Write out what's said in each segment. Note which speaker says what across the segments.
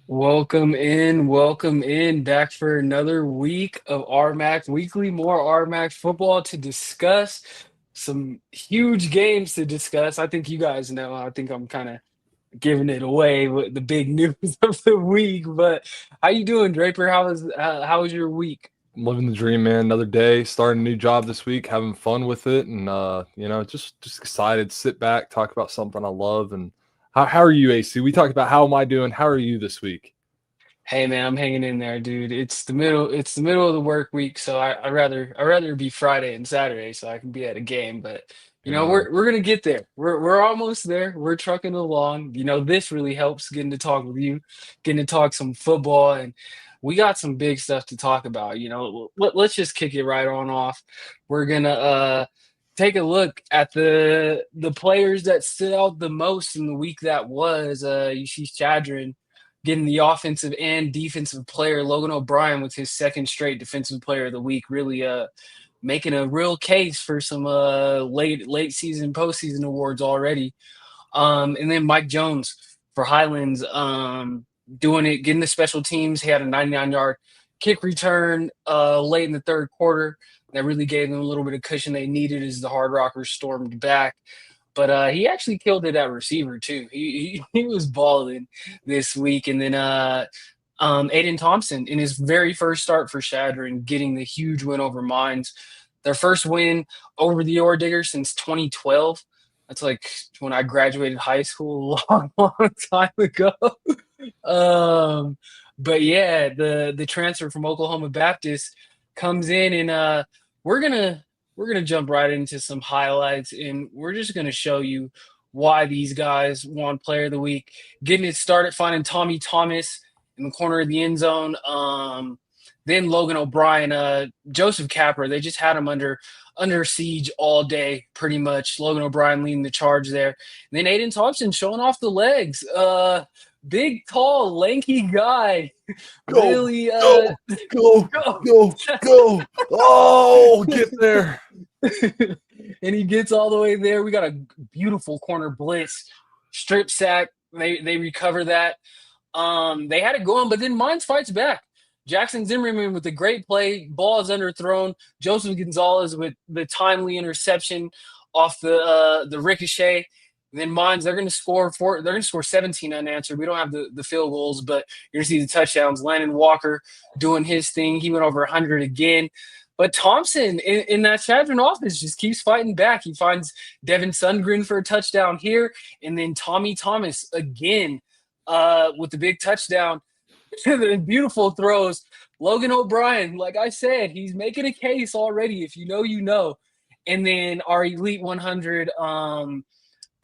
Speaker 1: Welcome in, back for another week of RMAC Weekly. More RMAC football to discuss, some huge games to discuss. I think you guys know. I think I'm kind of giving it away with the big news of the week. But how you doing, Draper? How was your week?
Speaker 2: Living the dream, man. Another day, starting a new job this week, having fun with it, and just excited. Sit back, talk about something I love. And how are you, AC? We talked about how am I doing? How are you this week?
Speaker 1: Hey man, I'm hanging in there, dude. It's the middle of the work week, so I rather be Friday and Saturday so I can be at a game. But
Speaker 2: Yeah,
Speaker 1: we're gonna get there. We're almost there. We're trucking along. This really helps getting to talk with you, getting to talk some football, and we got some big stuff to talk about. Let's just kick it right on off. We're gonna take a look at the players that stood out the most in the week that was. You see Shadron getting the offensive and defensive player. Logan O'Brien with his second straight defensive player of the week, really making a real case for some late season postseason awards already. And then Mike Jones for Highlands, doing it, getting the special teams. He had a 99-yard kick return late in the third quarter that really gave them a little bit of cushion they needed as the Hard Rockers stormed back. But he actually killed it at receiver too. He was balling this week. And then Aiden Thompson in his very first start for Shadron, getting the huge win over Mines. Their first win over the Ore Diggers since 2012. That's like when I graduated high school a long, long time ago. um, but yeah, the transfer from Oklahoma Baptist comes in, and we're gonna we're gonna jump right into some highlights, and we're just gonna show you why these guys won Player of the Week. Getting it started, finding Tommy Thomas in the corner of the end zone. Then Logan O'Brien, Joseph Capper. They just had him under siege all day, pretty much. Logan O'Brien leading the charge there. And then Aiden Thompson showing off the legs. Big, tall, lanky guy.
Speaker 2: go,
Speaker 1: Really,
Speaker 2: go, go,
Speaker 1: go.
Speaker 2: go, go. Oh, get there.
Speaker 1: And he gets all the way there. We got a beautiful corner blitz, strip sack. They recover that. They had it going, but then Mines fights back. Jackson Zimmerman with a great play. Ball is underthrown. Joseph Gonzalez with the timely interception off the ricochet. And then Mines, they're going to score 17 unanswered. We don't have the field goals, but you're going to see the touchdowns. Landon Walker doing his thing. He went over 100 again. But Thompson in that Chadron offense just keeps fighting back. He finds Devin Sundgren for a touchdown here, and then Tommy Thomas again with the big touchdown. And beautiful throws. Logan O'Brien, like I said, he's making a case already. If you know, you know. And then our Elite 100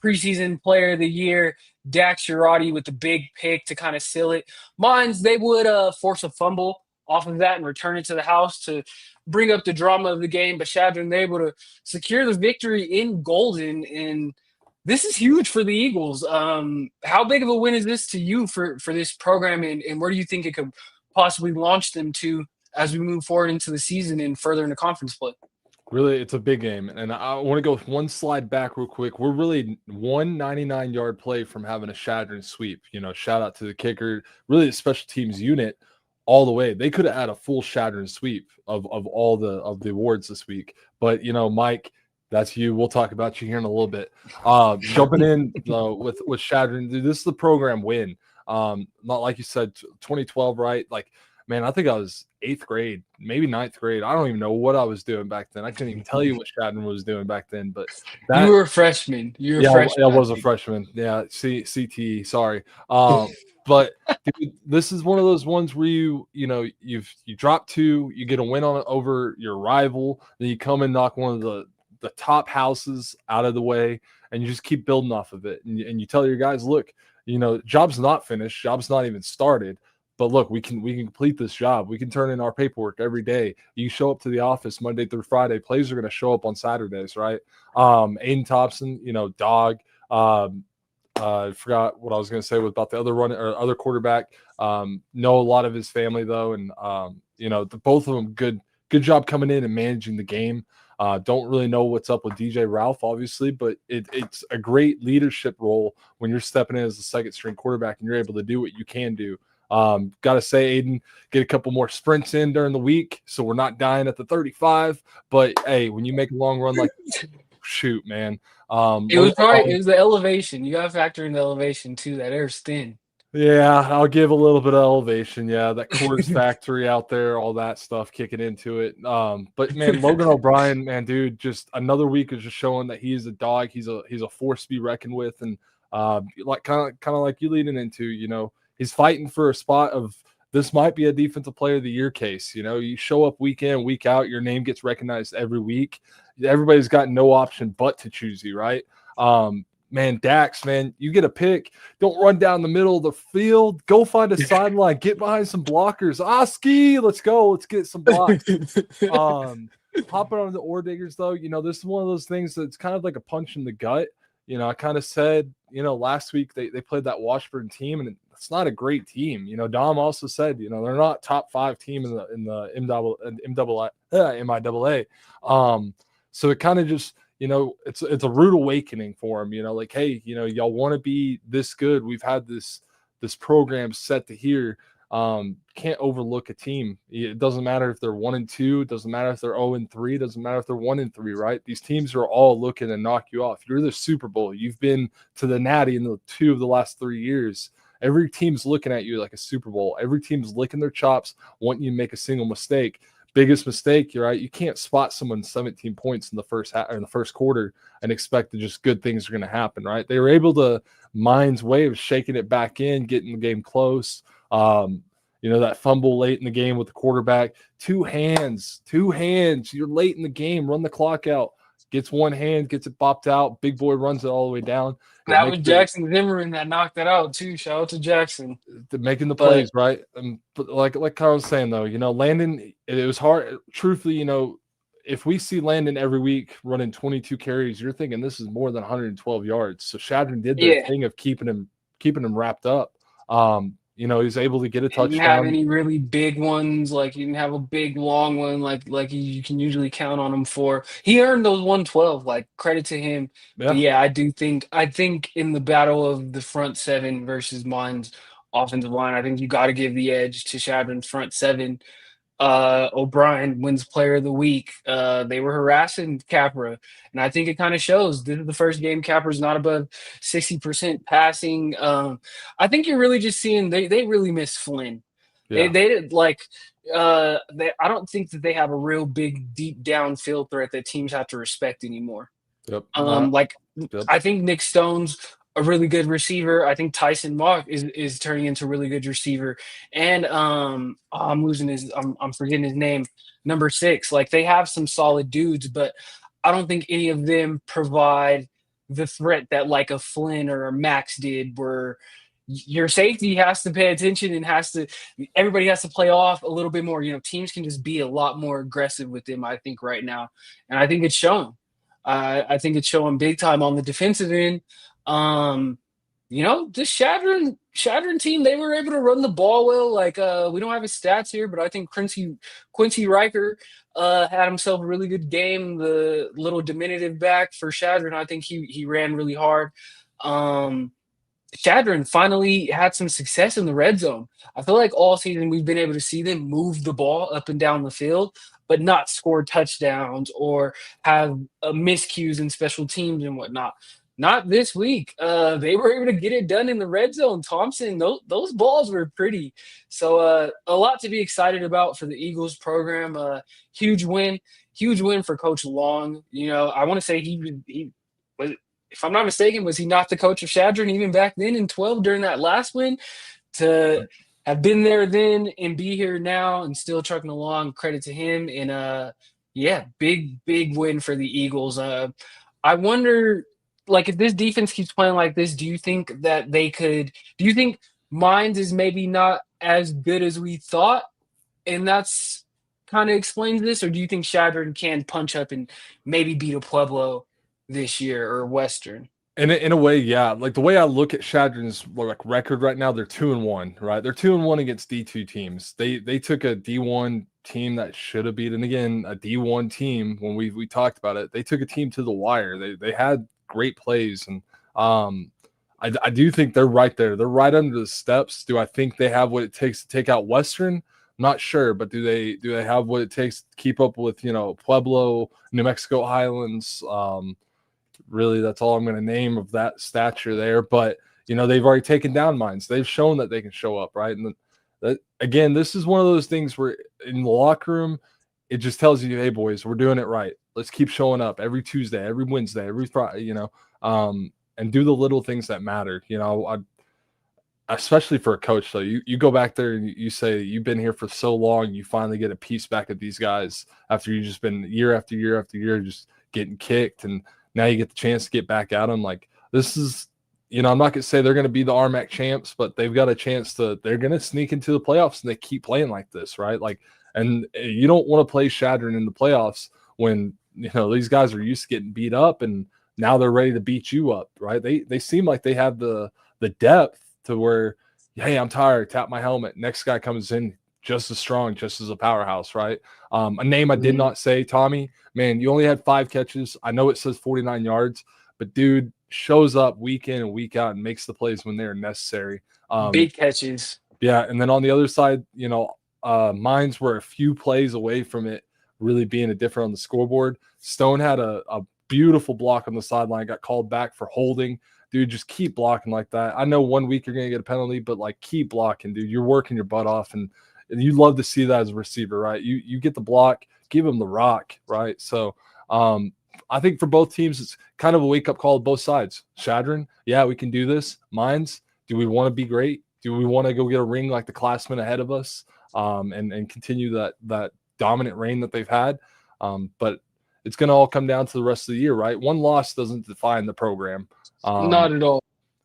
Speaker 1: preseason player of the year, Dax Girardi with the big pick to kind of seal it. Mines, they would force a fumble off of that and return it to the house to bring up the drama of the game. But Shadron, they're able to secure the victory in Golden. And this is huge for the Eagles. How big of a win is this to you for this program, and where do you think it could possibly launch them to as we move forward into the season and further into conference play?
Speaker 2: Really, it's a big game. And I want to go one slide back real quick. We're really 199-yard play from having a Shadron sweep. Shout out to the kicker, really the special teams unit all the way. They could have had a full Shadron sweep of all the awards this week. But Mike, that's you. We'll talk about you here in a little bit. Jumping in with Shadron, dude, this is the program win. Not like you said, 2012, right? Like, man, I think I was 8th grade, maybe 9th grade. I don't even know what I was doing back then. I couldn't even tell you what Shadron was doing back then. But
Speaker 1: You
Speaker 2: that,
Speaker 1: were a freshman. You were a
Speaker 2: yeah, I
Speaker 1: freshman, I
Speaker 2: was a
Speaker 1: think.
Speaker 2: freshman. Yeah, CTE. Sorry. But dude, this is one of those ones where you drop two, you get a win on over your rival, then you come and knock one of the top houses out of the way, and you just keep building off of it. And you tell your guys, look, job's not finished, job's not even started. But look, we can complete this job. We can turn in our paperwork every day. You show up to the office Monday through Friday. Plays are going to show up on Saturdays, right? Aiden Thompson, dog. I forgot what I was going to say about the other run or other quarterback. Know a lot of his family though, and both of them good job coming in and managing the game. Don't really know what's up with DJ Ralph, obviously, but it's a great leadership role when you're stepping in as the second string quarterback and you're able to do what you can do Got to say, Aiden, get a couple more sprints in during the week so we're not dying at the 35. But hey, when you make a long run like shoot, man.
Speaker 1: It was probably it was the elevation. You got to factor in the elevation too. That air's thin.
Speaker 2: Yeah, I'll give a little bit of elevation. Yeah, that Coors factory out there, all that stuff kicking into it. But man, Logan O'Brien, man, dude, just another week is just showing that he's a dog. He's a force to be reckoned with, and like kind of like you leading into, he's fighting for a spot of this might be a defensive player of the year case. You show up week in, week out, your name gets recognized every week. Everybody's got no option but to choose you, right? Man, Dax, man, you get a pick. Don't run down the middle of the field. Go find a sideline. Get behind some blockers. Ski, let's go. Let's get some blocks. Hopping on the ore diggers, though, this is one of those things that's kind of like a punch in the gut. I kind of said, last week they played that Washburn team, and it's not a great team. Dom also said, they're not top 5 team in the MIAA. So it kind of just – it's a rude awakening for him, like, hey, y'all want to be this good. We've had this program set to here. Can't overlook a team. It doesn't matter if they're 1-2. It doesn't matter if they're 0-3. It doesn't matter if they're 1-3, right? These teams are all looking to knock you off. You're the Super Bowl. You've been to the Natty in the 2 of the last 3 years. Every team's looking at you like a Super Bowl. Every team's licking their chops, wanting you to make a single mistake. Biggest mistake, you're right. You can't spot someone 17 points in the first half or in the first quarter and expect that just good things are going to happen, right? They were able to Mind's way of shaking it back in, getting the game close. That fumble late in the game with the quarterback, two hands. You're late in the game. Run the clock out. Gets one hand, gets it bopped out. Big boy runs it all the way down.
Speaker 1: That was Jackson Zimmerman that knocked it out too. Shout out to Jackson.
Speaker 2: Making the plays, right? But like Carl was saying, though, Landon, it was hard. Truthfully, if we see Landon every week running 22 carries, you're thinking this is more than 112 yards. So Shadron did their thing of keeping him wrapped up. He was able to get a touchdown.
Speaker 1: Didn't have any really big ones. Like, he didn't have a big long one like you can usually count on him for. He earned those 112. Like, credit to him. Yeah. But yeah, I think in the battle of the front seven versus Mind's offensive line, I think you got to give the edge to Shadron's front seven. O'Brien wins player of the week. They were harassing Capra, and I think it kind of shows. This is the first game Capra's not above 60% passing. I think you're really just seeing they really miss Flynn. Yeah. They did like I don't think that they have a real big deep downfield threat that teams have to respect anymore. Yep. I think Nick Stone's a really good receiver. I think Tyson Mock is turning into a really good receiver. And I'm forgetting his name, number 6. Like, they have some solid dudes, but I don't think any of them provide the threat that like a Flynn or a Max did, where your safety has to pay attention and everybody has to play off a little bit more. Teams can just be a lot more aggressive with them, I think, right now. And I think it's showing. I think it's showing big time on the defensive end. This Shadron team, they were able to run the ball well. Like, we don't have his stats here, but I think Quincy Riker had himself a really good game. The little diminutive back for Shadron, I think he ran really hard. Shadron finally had some success in the red zone. I feel like all season we've been able to see them move the ball up and down the field, but not score touchdowns or have miscues in special teams and whatnot. Not this week. They were able to get it done in the red zone. Thompson, those balls were pretty. So a lot to be excited about for the Eagles program. Huge win for Coach Long. I want to say he was, if I'm not mistaken, was he not the coach of Shadron even back then in 12 during that last win? To have been there then and be here now and still trucking along, credit to him. And big win for the Eagles. I wonder, like, if this defense keeps playing like this, do you think Mines is maybe not as good as we thought, and that's kind of explains this? Or do you think Shadron can punch up and maybe beat a Pueblo this year or Western?
Speaker 2: In a way, yeah. Like, the way I look at Shadron's record right now, they're 2-1, right? They're 2-1 against D2 teams. They took a D1 team that should have beaten, again, a D1 team when we talked about it. They took a team to the wire. They had great plays, and I do think they're right there. They're right under the steps. Do I think they have what it takes to take out Western? I'm not sure, but do they have what it takes to keep up with, Pueblo, New Mexico Highlands? Really, that's all I'm going to name of that stature there. But they've already taken down Mines. They've shown that they can show up, right? And again, this is one of those things where in the locker room, it just tells you, hey boys, we're doing it right. Let's keep showing up every Tuesday, every Wednesday, every Friday, and do the little things that matter. Especially for a coach, though, you go back there and you say you've been here for so long, you finally get a piece back at these guys after you've just been year after year after year just getting kicked, and now you get the chance to get back at them. Like, this is, I'm not going to say they're going to be the RMAC champs, but they've got a chance they're going to sneak into the playoffs, and they keep playing like this, right? Like, and you don't want to play Shadron in the playoffs when, these guys are used to getting beat up, and now they're ready to beat you up, right? They seem like they have the depth to where, hey, I'm tired, tap my helmet. Next guy comes in just as strong, just as a powerhouse, right? A name I did not say, Tommy, man, you only had 5 catches. I know it says 49 yards, but dude shows up week in and week out and makes the plays when they're necessary.
Speaker 1: Big catches.
Speaker 2: Yeah, and then on the other side, Mines were a few plays away from it really being a different on the scoreboard. Stone had a beautiful block on the sideline, got called back for holding. Dude, just keep blocking like that. I know 1 week you're going to get a penalty, but keep blocking, dude. You're working your butt off, and you love to see that as a receiver, right? You get the block, give him the rock, right? So I think for both teams, it's kind of a wake-up call to both sides. Shadron, yeah, we can do this. Mines, do we want to be great? Do we want to go get a ring like the classmen ahead of us and continue that dominant reign that they've had? But it's going to all come down to the rest of the year, right? One loss doesn't define the program.
Speaker 1: Not at all.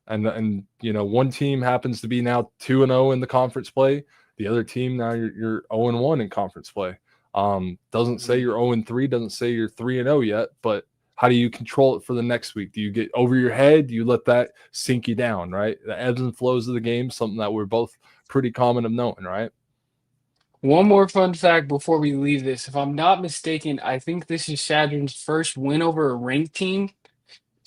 Speaker 2: And one team happens to be now 2-0 in the conference play. The other team now you're 0-1 in conference play. Doesn't say you're 0-3, doesn't say you're 3-0 yet, but how do you control it for the next week? Do you get over your head? Do you let that sink you down, right? The ebbs and flows of the game, something that we're both pretty common of knowing, right?
Speaker 1: One more fun fact before we leave this. If I'm not mistaken, I think this is Shadron's first win over a ranked team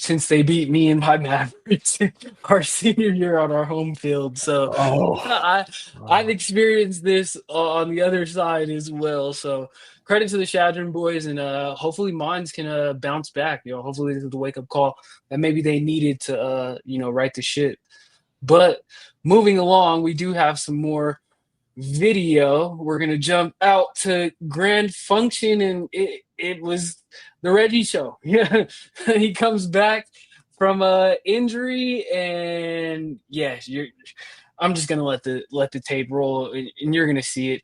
Speaker 1: since they beat me and my Mavericks our senior year on our home field. So I've experienced this on the other side as well. So credit to the Shadron boys, and hopefully Mines can bounce back. Hopefully this is the wake-up call that maybe they needed to right the ship. But moving along, we do have some more video. We're gonna jump out to Grand Function, and it was the Reggie show. Yeah, he comes back from injury, and yes, I'm just gonna let the tape roll, and you're gonna see it.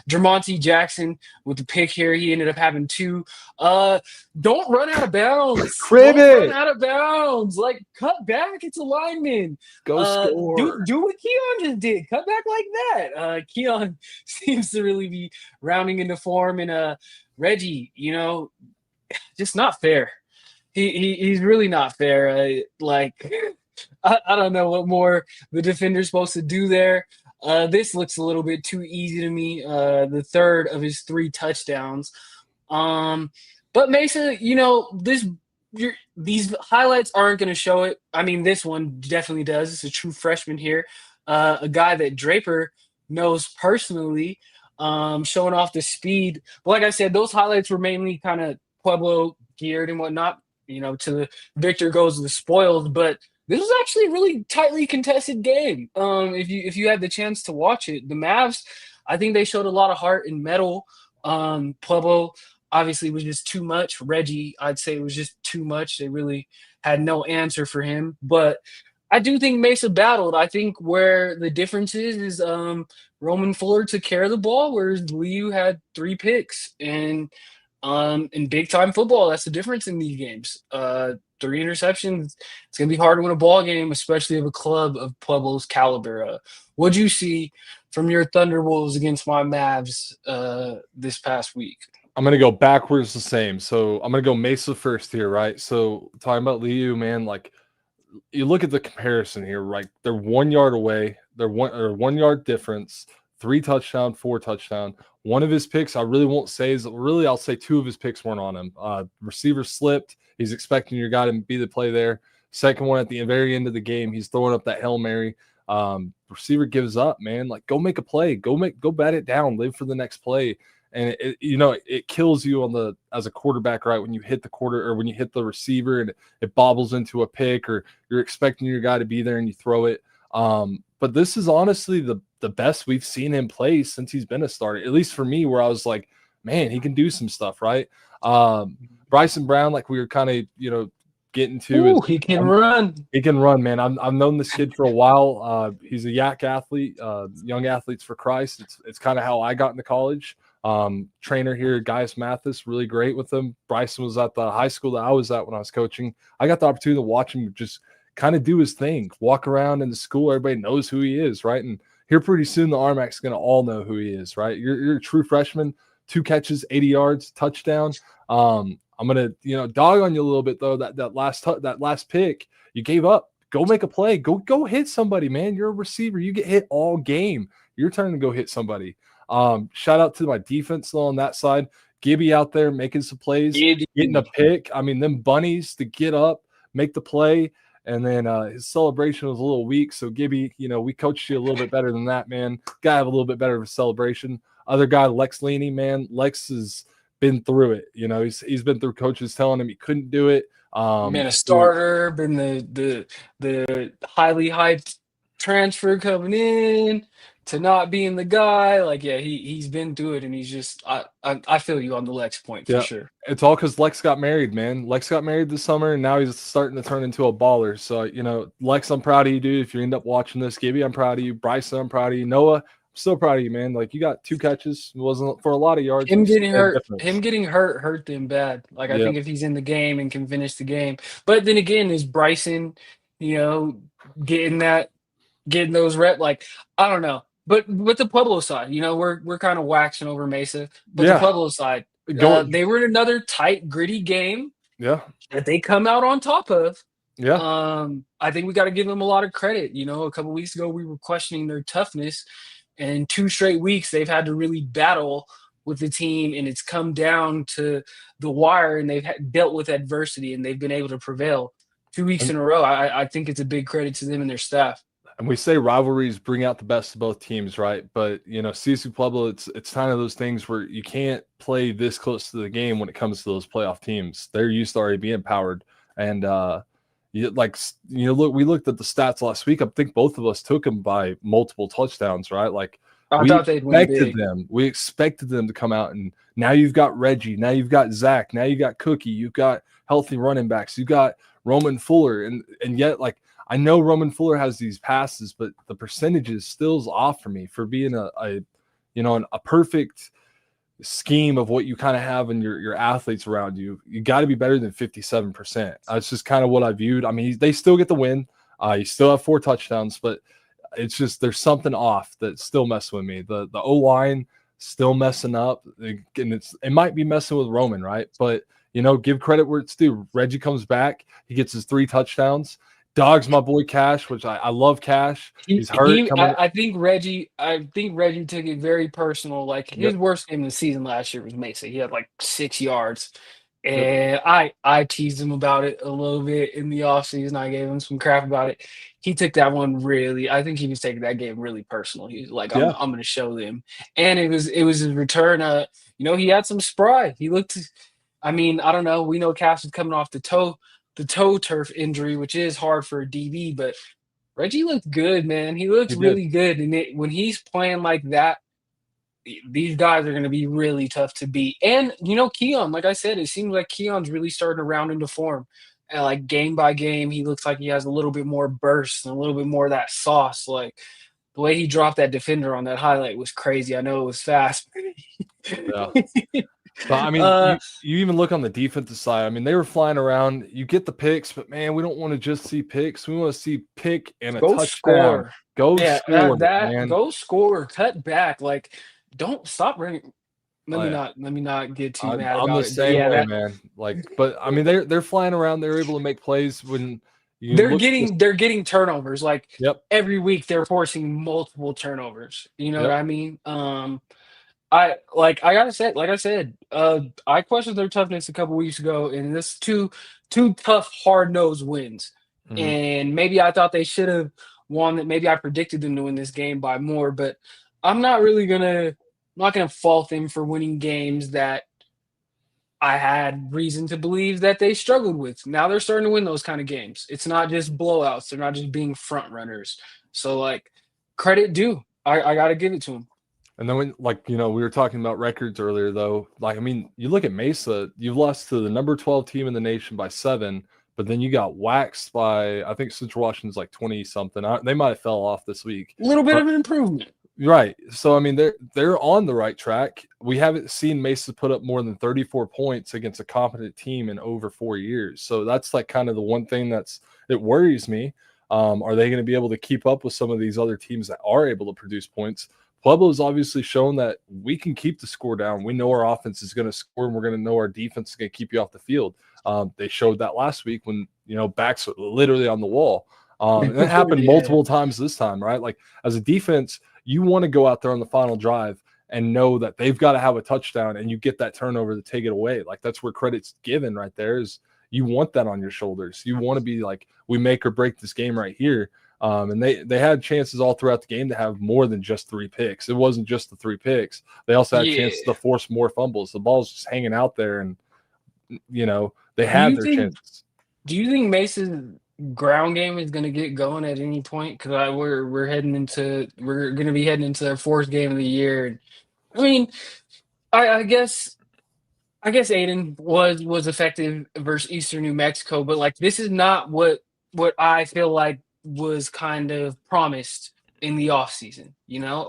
Speaker 1: Dramonte Jackson with the pick here. He ended up having 2. Don't run out of bounds.
Speaker 2: Crib
Speaker 1: Don't
Speaker 2: it.
Speaker 1: run out of bounds. Cut back. It's a lineman.
Speaker 2: Go score.
Speaker 1: Do what Keon just did. Cut back like that. Keon seems to really be rounding into form, and Reggie, just not fair. He's really not fair. I don't know what more the defender's supposed to do there. This looks a little bit too easy to me. The third of his 3 touchdowns. But Mesa, these highlights aren't going to show it. I mean, this one definitely does. It's a true freshman here, a guy that Draper knows personally, showing off the speed. But like I said, those highlights were mainly kind of Pueblo geared and whatnot. To the victor goes the spoiled, but this was actually a really tightly contested game. If you had the chance to watch it, the Mavs, I think they showed a lot of heart and mettle. Pueblo obviously was just too much. Reggie, I'd say, was just too much. They really had no answer for him. But I do think Mesa battled. I think where the difference is Roman Fuller took care of the ball, whereas Liu had 3 picks. And in big time football, that's the difference in these games. 3 interceptions. It's gonna be hard to win a ball game, especially of a club of Pueblo's caliber. What'd you see from your Thunderwolves against my Mavs this past week?
Speaker 2: I'm gonna go backwards the same. So I'm gonna go Mesa first here, right? So talking about Liu, man, you look at the comparison here, right? They're 1 yard away. They're 1 yard difference. 3 touchdown, 4 touchdown. One of his picks, I really won't say I'll say 2 of his picks weren't on him. Receiver slipped. He's expecting your guy to be the play there. Second one at the very end of the game, he's throwing up that Hail Mary. Receiver gives up, man. Like, go make a play. Go bat it down. Live for the next play. And it kills you as a quarterback, right? When you hit the receiver and it bobbles into a pick, or you're expecting your guy to be there and you throw it. But this is honestly the best we've seen him play since he's been a starter, at least for me, where I was like, man, he can do some stuff, right? Bryson Brown, like we were kind of, getting to.
Speaker 1: Ooh, he can run.
Speaker 2: He can run, man. I've known this kid for a while. He's a yak athlete, Young Athletes for Christ. It's kind of how I got into college. Trainer here, Gaius Mathis, really great with him. Bryson was at the high school that I was at when I was coaching. I got the opportunity to watch him just kind of do his thing, walk around in the school. Everybody knows who he is, right? And here pretty soon the RMAC's going to all know who he is, right? You're a true freshman, 2 catches, 80 yards, touchdown. I'm gonna, dog on you a little bit though. That last pick you gave up. Go make a play. Go hit somebody, man. You're a receiver. You get hit all game. Your turn to go hit somebody. Shout out to my defense though on that side. Gibby out there making some plays, getting a pick. I mean, them bunnies to get up, make the play, and then his celebration was a little weak. So Gibby, we coached you a little bit better than that, man. Gotta have a little bit better of a celebration. Other guy, Lex Leaney, man. Lex has been through it. He's been through coaches telling him he couldn't do it.
Speaker 1: Been a starter, been the highly hyped transfer coming in to not being the guy. Like, yeah, he's been through it, and he's just I feel you on the Lex point for sure.
Speaker 2: It's all because Lex got married, man. Lex got married this summer, and now he's starting to turn into a baller. So, Lex, I'm proud of you, dude. If you end up watching this, Gibby, I'm proud of you. Bryson, I'm proud of you. Noah, so proud of you, man. Like, you got 2 catches. It wasn't for a lot of yards.
Speaker 1: Him getting hurt them bad. Like, I think if he's in the game and can finish the game. But then again, is Bryson, getting those reps? Like, I don't know. But with the Pueblo side, we're kind of waxing over Mesa. But the Pueblo side, they were in another tight, gritty game.
Speaker 2: Yeah.
Speaker 1: That they come out on top of.
Speaker 2: Yeah.
Speaker 1: I think we got to give them a lot of credit. A couple of weeks ago, we were questioning their toughness. And 2 straight weeks, they've had to really battle with the team, and it's come down to the wire, and they've dealt with adversity, and they've been able to prevail 2 weeks in a row. I think it's a big credit to them and their staff.
Speaker 2: And we say rivalries bring out the best of both teams, right? But, CSU-Pueblo, it's kind of those things where you can't play this close to the game when it comes to those playoff teams. They're used to already being powered. And, we looked at the stats last week. I think both of us took them by multiple touchdowns, right? Like,
Speaker 1: I thought they'd win big.
Speaker 2: We expected them to come out, and now you've got Reggie, now you've got Zach, now you got Cookie, you've got healthy running backs, you got Roman Fuller, and yet, like, I know Roman Fuller has these passes, but the percentages still is off for me for being a perfect scheme of what you kind of have in your athletes around you. You got to be better than 57%. That's just kind of what I viewed. I mean, they still get the win. You still have 4 touchdowns, but it's just there's something off that's still messing with me. The O-line still messing up, and it might be messing with Roman, right? But give credit where it's due. Reggie comes back, he gets his 3 touchdowns. Dog's my boy Cash, which I love Cash. He's hurt.
Speaker 1: I think Reggie took it very personal. Like, his worst game of the season last year was Mesa. He had like 6 yards. And I teased him about it a little bit in the offseason. I gave him some crap about it. He took that one I think he was taking that game really personal. He was like, I'm going to show them. And it was his return. He had some spry. He looked, I don't know. We know Cash is coming off the toe turf injury, which is hard for a DB, but Reggie looked good, man. He looks really good. And when he's playing like that, these guys are going to be really tough to beat. And, Keon, like I said, it seems like Keon's really starting to round into form. And like game by game, he looks like he has a little bit more burst and a little bit more of that sauce. Like, the way he dropped that defender on that highlight was crazy. I know it was fast.
Speaker 2: Yeah. But you even look on the defensive side. I mean, they were flying around. You get the picks, but man, we don't want to just see picks. We want to see pick and a touchdown.
Speaker 1: Score.
Speaker 2: Go score.
Speaker 1: Man. Go score. Cut back. Like, don't stop running. Let me not get too mad about it.
Speaker 2: I'm the same way, man. Like, but I mean, they're flying around. They're able to make plays when
Speaker 1: they're getting turnovers. Like, every week they're forcing multiple turnovers. You know what I mean? I gotta say, like I said, I questioned their toughness a couple weeks ago, and this two tough, hard-nosed wins.
Speaker 2: Mhm.
Speaker 1: and maybe I thought they should have won. That maybe I predicted them to win this game by more, but I'm not really gonna. I'm not gonna fault them for winning games that I had reason to believe that they struggled with. Now they're starting to win those kind of games. It's not just blowouts. They're not just being front runners. So like credit due. I gotta give it to them.
Speaker 2: And then when, like, we were talking about records earlier, though. Like, I mean, you look at Mesa, you've lost to the number 12 team in the nation by 7, but then you got waxed by, I think Central Washington's like 20 something. They might have fell off this week.
Speaker 1: A little bit of an improvement.
Speaker 2: Right. So I mean, they're on the right track. We haven't seen Mesa put up more than 34 points against a competent team in over 4 years. So that's like kind of the one thing it worries me. Are they going to be able to keep up with some of these other teams that are able to produce points? Pueblo's obviously shown that we can keep the score down. We know our offense is going to score, and we're going to know our defense is going to keep you off the field. They showed that last week when backs were literally on the wall. And that happened
Speaker 1: Yeah.
Speaker 2: multiple times this time, right? Like as a defense, you want to go out there on the final drive and know that they've got to have a touchdown, and you get that turnover to take it away. Like that's where credit's given right there. Is you want that on your shoulders. You want to be like, we make or break this game right here. And they had chances all throughout the game to have more than just 3 picks. It wasn't just the 3 picks. They also had
Speaker 1: Yeah.
Speaker 2: chances to force more fumbles. The ball's just hanging out there, and they
Speaker 1: Do
Speaker 2: had
Speaker 1: you
Speaker 2: their
Speaker 1: think
Speaker 2: chances.
Speaker 1: do you think Mace's ground game is gonna get going at any point? Because we're gonna be heading into their 4th game of the year. And I mean, I guess Aiden was effective versus Eastern New Mexico, but like this is not what I feel like was kind of promised in the offseason.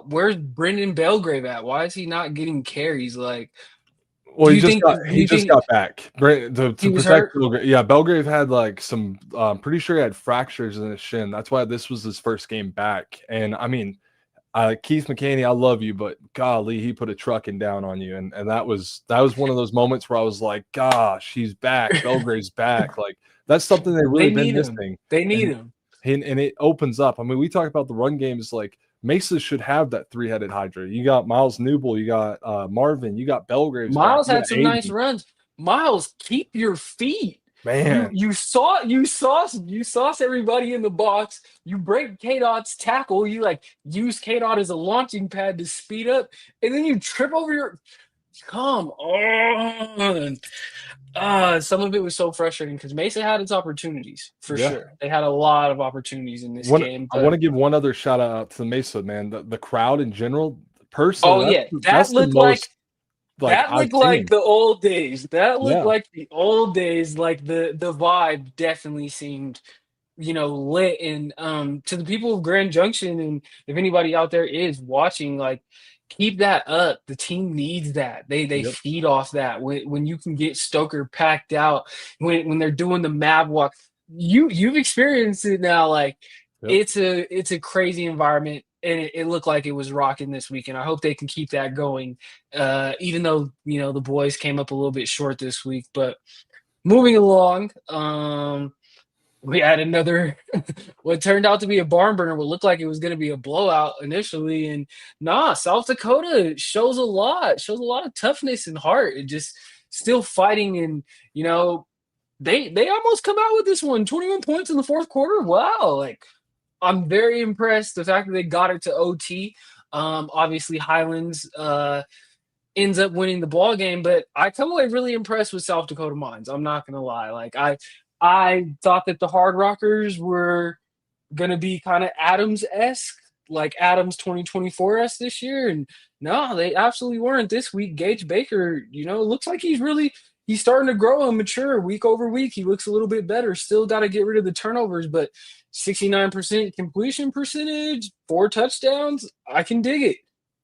Speaker 1: Where's Brendan Belgrave at? Why is he not getting carries? Like,
Speaker 2: Well,
Speaker 1: do
Speaker 2: he
Speaker 1: you
Speaker 2: just
Speaker 1: think
Speaker 2: got back
Speaker 1: he
Speaker 2: to
Speaker 1: was
Speaker 2: protect
Speaker 1: hurt?
Speaker 2: Belgrave. Yeah, Belgrave had like some. Pretty sure he had fractures in his shin. That's why this was his first game back. And I mean, Keith McCaney, I love you, but golly, he put a trucking down on you, and that was one of those moments where I was like, gosh, he's back. Belgrave's back. Like that's something they've
Speaker 1: They
Speaker 2: really been
Speaker 1: need him.
Speaker 2: missing.
Speaker 1: They need
Speaker 2: And
Speaker 1: him.
Speaker 2: and it opens up. I mean, we talk about the run games like Mesa should have that 3-headed Hydra. You got Miles Newble, you got Marvin, you got Belgrave's back,
Speaker 1: Miles
Speaker 2: you
Speaker 1: had
Speaker 2: got
Speaker 1: some nice
Speaker 2: Aiden.
Speaker 1: runs. Miles, keep your feet. You
Speaker 2: Man,
Speaker 1: you saw you sauce everybody in the box. You break K Dot's tackle. You like use K Dot as a launching pad to speed up, and then you trip over your. Come on. Some of it was so frustrating because Mesa had its opportunities for
Speaker 2: yeah.
Speaker 1: sure. They had a lot of opportunities in this game,
Speaker 2: I want
Speaker 1: but
Speaker 2: to give one other shout out to Mesa, man. The crowd in general, personally,
Speaker 1: oh yeah,
Speaker 2: that's the most like
Speaker 1: that
Speaker 2: I've
Speaker 1: looked like
Speaker 2: seen.
Speaker 1: the old days. That looked
Speaker 2: Yeah.
Speaker 1: like the old days. Like the vibe definitely seemed, lit. And to the people of Grand Junction, and if anybody out there is watching, like keep that up. The team needs that. They
Speaker 2: Yep.
Speaker 1: feed off that. When you can get Stoker packed out, when they're doing the mad walk, you've experienced it now. Like
Speaker 2: Yep.
Speaker 1: it's a crazy environment, and it looked like it was rocking this weekend. I hope they can keep that going, even though the boys came up a little bit short this week. But moving along, we had another what turned out to be a barn burner. What looked like it was going to be a blowout initially, and South Dakota shows a lot of toughness and heart, and just still fighting. And they almost come out with this one, 21 points in the 4th quarter. Wow, like I'm very impressed. The fact that they got it to OT. Obviously Highlands ends up winning the ball game, but I come away really impressed with South Dakota Mines. I'm not gonna lie. Like I thought that the Hard Rockers were gonna be kind of Adams-esque, like Adams 2024-esque this year, and no, they absolutely weren't this week. Gage Baker, looks like he's starting to grow and mature week over week. He looks a little bit better. Still got to get rid of the turnovers, but 69% completion percentage, 4 touchdowns. I can dig it.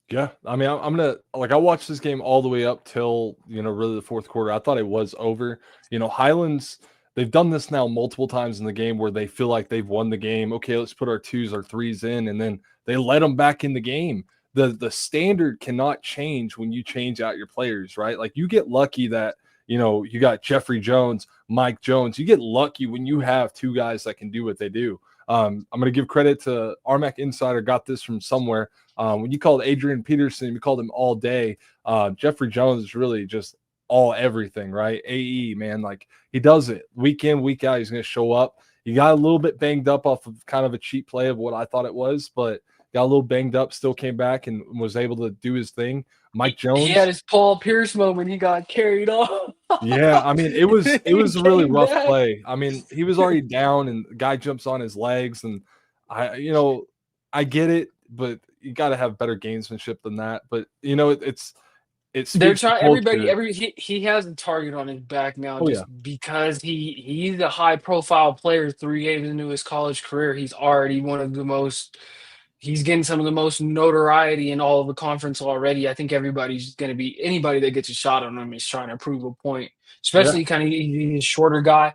Speaker 2: Yeah. I mean, I'm gonna like I watched this game all the way up till really the 4th quarter. I thought it was over. Highlands, they've done this now multiple times in the game where they feel like they've won the game. Okay, let's put our 2s or 3s in, and then they let them back in the game. The standard cannot change when you change out your players, right? Like you get lucky that you got Jeffrey Jones, Mike Jones. You get lucky when you have 2 guys that can do what they do. I'm going to give credit to Armac Insider, got this from somewhere. When you called Adrian Peterson, you called him all day. Jeffrey Jones is really just all everything, right? AE, man, like he does it week in, week out. He's going to show up. He got a little bit banged up off of kind of a cheap play of what I thought it was, but got a little banged up, still came back and was able to do his thing. Mike
Speaker 1: He had
Speaker 2: Jones,
Speaker 1: his Paul Pierce moment. He got carried off.
Speaker 2: yeah, I mean, it
Speaker 1: He
Speaker 2: was a really
Speaker 1: came
Speaker 2: rough
Speaker 1: back.
Speaker 2: play. I mean, he was already down and the guy jumps on his legs and I I get it, but you got to have better gamesmanship than that. But it
Speaker 1: They're
Speaker 2: speaks to
Speaker 1: trying
Speaker 2: culture.
Speaker 1: he has a target on his back now
Speaker 2: Oh yeah.
Speaker 1: just because he's a high profile player 3 games into his college career. He's already one of the most he's getting some of the most notoriety in all of the conference already. I think everybody's gonna be anybody that gets a shot on him is trying to prove a point,
Speaker 2: Yeah.
Speaker 1: especially kind of he's a shorter guy.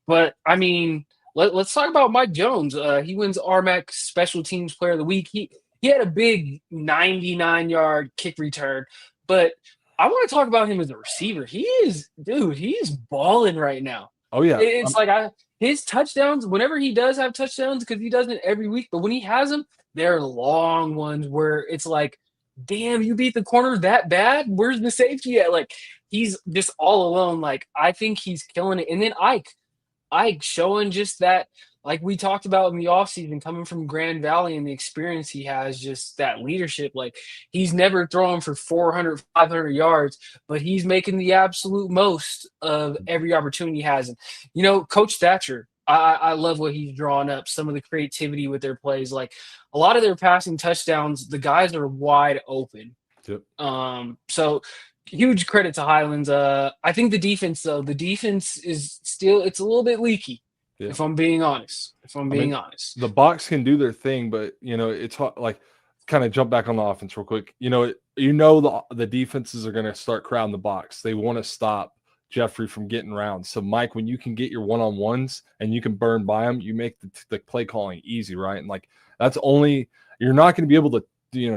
Speaker 1: But I mean, let's talk about Mike Jones. He wins RMAC Special Teams Player of the Week. He had a big 99-yard kick return, but I want to talk about him as a receiver. He is, dude. He is balling right now.
Speaker 2: Oh yeah.
Speaker 1: It's like his touchdowns. Whenever he does have touchdowns, because he does it every week. But when he has them, they're long ones where it's like, damn, you beat the corner that bad. Where's the safety at? Like he's just all alone. Like I think he's killing it. And then Ike showing just that, like we talked about in the offseason, coming from Grand Valley and the experience he has, just that leadership. Like he's never thrown for 400, 500 yards, but he's making the absolute most of every opportunity he has. And, Coach Thatcher, I love what he's drawn up, some of the creativity with their plays. Like a lot of their passing touchdowns, the guys are wide open.
Speaker 2: Yep.
Speaker 1: So huge credit to Highlands. I think the defense, though, is still it's a little bit leaky.
Speaker 2: Yeah.
Speaker 1: If I'm being honest.
Speaker 2: The box can do their thing, but it's like kind of jump back on the offense real quick. The defenses are going to start crowding the box. They want to stop Jeffrey from getting rounds. So Mike, when you can get your one-on-ones and you can burn by them, you make the play calling easy, right? And like you're not going to be able to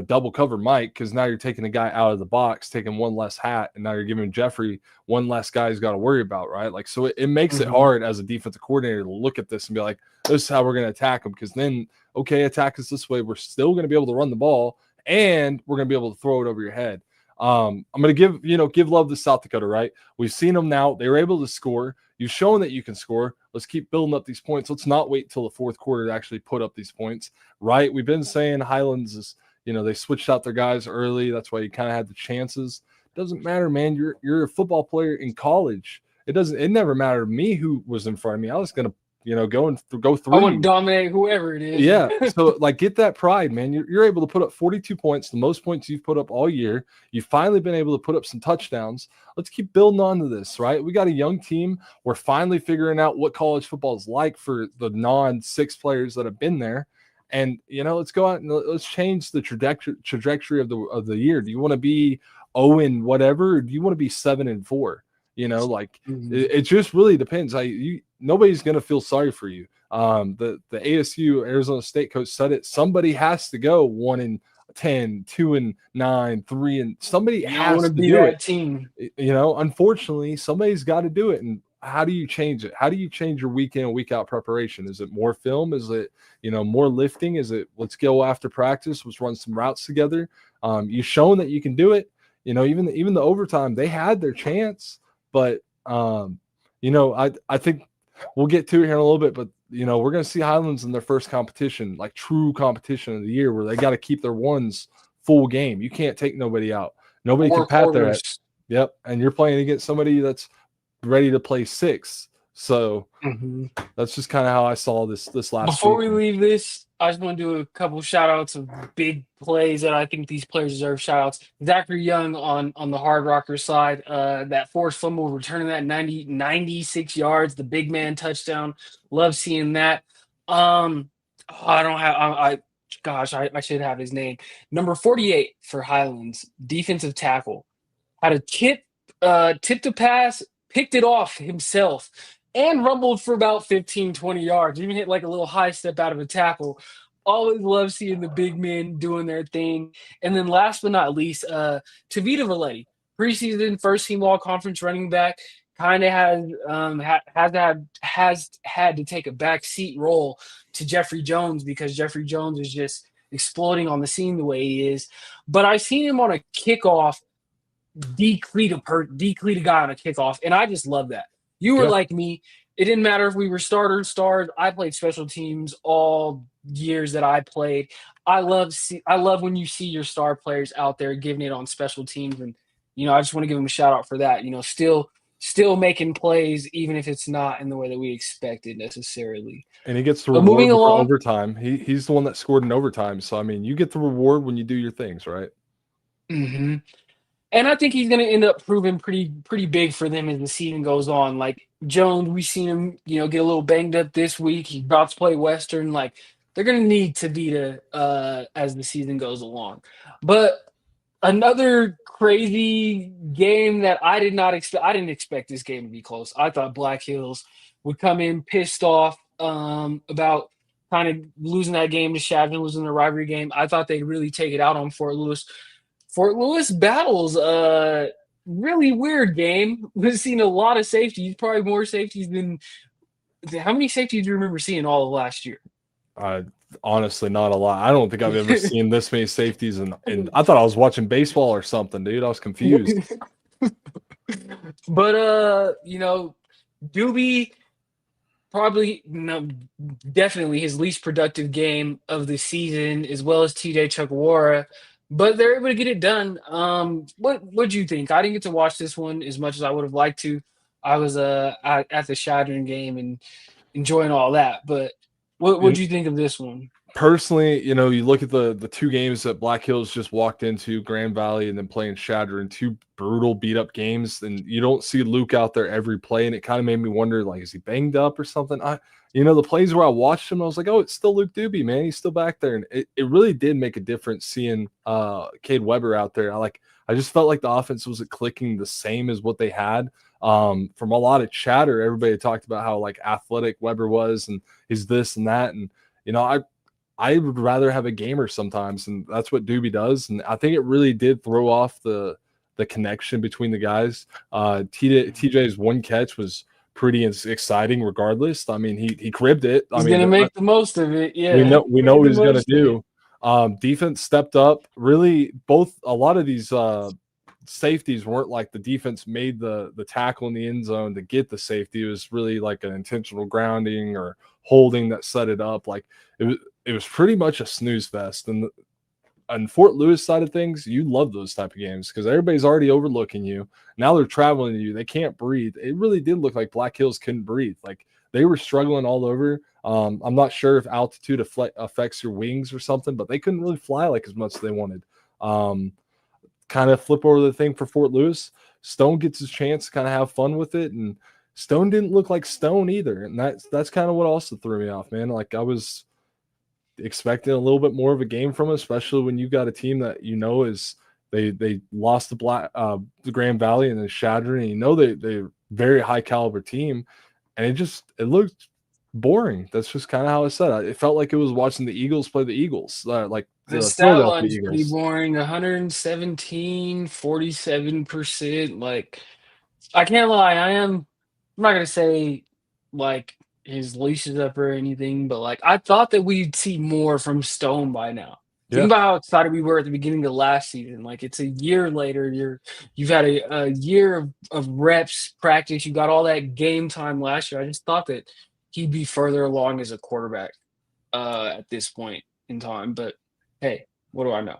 Speaker 2: double cover Mike because now you're taking the guy out of the box, taking one less hat, and now you're giving Jeffrey one less guy he's got to worry about, right? Like, so it makes it hard as a defensive coordinator to look at this and be like, this is how we're going to attack them, because then, okay, attack us this way. We're still going to be able to run the ball, and we're going to be able to throw it over your head. I'm going to give love to South Dakota, right? We've seen them now. They were able to score. You've shown that you can score. Let's keep building up these points. Let's not wait till the fourth quarter to actually put up these points, right? We've been saying Highlands is – they switched out their guys early. That's why you kind of had the chances. Doesn't matter, man. You're a football player in college. It never mattered to me who was in front of me. I was gonna, go through.
Speaker 1: I want to dominate whoever it is.
Speaker 2: Yeah. So like get that pride, man. You're able to put up 42 points, the most points you've put up all year. You've finally been able to put up some touchdowns. Let's keep building on to this, right? We got a young team. We're finally figuring out what college football is like for the non-6 players that have been there. And let's go out and let's change the trajectory of the year. Do you want to be 0 whatever, or do you want to be 7-4? It just really depends. Nobody's gonna feel sorry for you. The ASU Arizona State coach said it. Somebody has to go 1-10, 2-9, 3, somebody has to
Speaker 1: be
Speaker 2: do
Speaker 1: that
Speaker 2: it.
Speaker 1: Team.
Speaker 2: Unfortunately, somebody's got to do it. And how do you change it? How do you change your week in and week out preparation? Is it more film? Is it, more lifting? Is it, let's go after practice, let's run some routes together? You've shown that you can do it. Even the overtime, they had their chance, but I think we'll get to it here in a little bit, but we're going to see Highlands in their first competition, like true competition of the year, where they got to keep their ones full game. You can't take nobody out. Nobody can pat their head. Yep. And you're playing against somebody that's ready to play 6. So that's just kind of how I saw this last
Speaker 1: Before
Speaker 2: week.
Speaker 1: we leave this, I just want to do a couple shout outs of big plays that I think these players deserve shout outs. Zachary Young on the Hard Rocker side, that forced fumble, returning that 96 yards, the big man touchdown. Love seeing that. I don't have I should have his name. Number 48 for Highlands, defensive tackle. Had a tip to pass, picked it off himself, and rumbled for about 15, 20 yards. Even hit like a little high step out of a tackle. Always love seeing the big men doing their thing. And then last but not least, Tavita Valetti, preseason first team all conference running back, kind of has had to take a backseat role to Jeffrey Jones because Jeffrey Jones is just exploding on the scene the way he is. But I seen him on a kickoff decleat a guy on a kickoff, and I just love that. You were like me. it didn't matter if we were starters, stars. I played special teams all years that I played. I love when you see your star players out there giving it on special teams, and I just want to give them a shout out for that. Still making plays even if it's not in the way that we expected necessarily.
Speaker 2: And he gets the
Speaker 1: But moving
Speaker 2: reward for
Speaker 1: along.
Speaker 2: overtime. He's the one that scored in overtime. So I mean, you get the reward when you do your things, right?
Speaker 1: hmm And I think he's going to end up proving pretty big for them as the season goes on. Like Jones, we've seen him, get a little banged up this week. He's about to play Western. Like they're going to need Tavita as the season goes along. But another crazy game that I did not expect. I didn't expect this game to be close. I thought Black Hills would come in pissed off about kind of losing that game to Shadman, losing the rivalry game. I thought they'd really take it out on Fort Lewis. Fort Lewis battles really weird game. We've seen a lot of safeties, probably more safeties than how many safeties do you remember seeing all of last year?
Speaker 2: Honestly, not a lot. I don't think I've ever seen this many safeties, and I thought I was watching baseball or something, dude. I was confused.
Speaker 1: But Doobie probably definitely his least productive game of the season, as well as TJ Chukwara. But they're able to get it done. What'd you think? I didn't get to watch this one as much as I would have liked to. I was at the Shattering game and enjoying all that. But what'd you think of this one?
Speaker 2: Personally, you look at the two games that Black Hills just walked into, Grand Valley and then playing Shatter, in two brutal beat up games, and you don't see Luke out there every play, and it kind of made me wonder, like, is he banged up or something? The plays where I watched him, I was like, oh, it's still Luke Doobie, man. He's still back there, and it really did make a difference seeing Cade Weber out there. I just felt like the offense wasn't clicking the same as what they had. From a lot of chatter, everybody talked about how like athletic Weber was, and he's this and that, and I would rather have a gamer sometimes, and that's what Doobie does. And I think it really did throw off the connection between the guys. TJ's one catch was pretty exciting, regardless. I mean, he cribbed it.
Speaker 1: He's gonna make the most of it.
Speaker 2: We
Speaker 1: Yeah,
Speaker 2: know what he's gonna do. Defense stepped up. Really, a lot of these safeties weren't like the defense made the tackle in the end zone to get the safety. It was really like an intentional grounding or holding that set it up. Like it was pretty much a snooze fest. And on Fort Lewis side of things, you love those type of games because everybody's already overlooking you. Now they're traveling to you. They can't breathe. It really did look like Black Hills couldn't breathe. Like they were struggling all over. I'm not sure if altitude affects your wings or something, but they couldn't really fly like as much as they wanted. Kind of flip over the thing for Fort Lewis. Stone gets his chance to kind of have fun with it, and Stone didn't look like Stone either. And that's kind of what also threw me off, man. Like I was expecting a little bit more of a game from him, especially when you got a team that is they lost the Grand Valley and then Shattering. They're very high caliber team, and it looked boring. That's just kind of how I said it. It felt like it was watching the Eagles play the Eagles, like
Speaker 1: the
Speaker 2: the
Speaker 1: stat
Speaker 2: Philadelphia
Speaker 1: line's pretty
Speaker 2: Eagles.
Speaker 1: boring. 117, 47%. Like I can't lie. I'm not gonna say like his leash is up or anything, but like I thought that we'd see more from Stone by now. Think
Speaker 2: Yeah.
Speaker 1: about how excited we were at the beginning of last season. Like it's a year later. You've had a year of reps, practice. You got all that game time last year. I just thought that he'd be further along as a quarterback at this point in time. But hey, what do I know?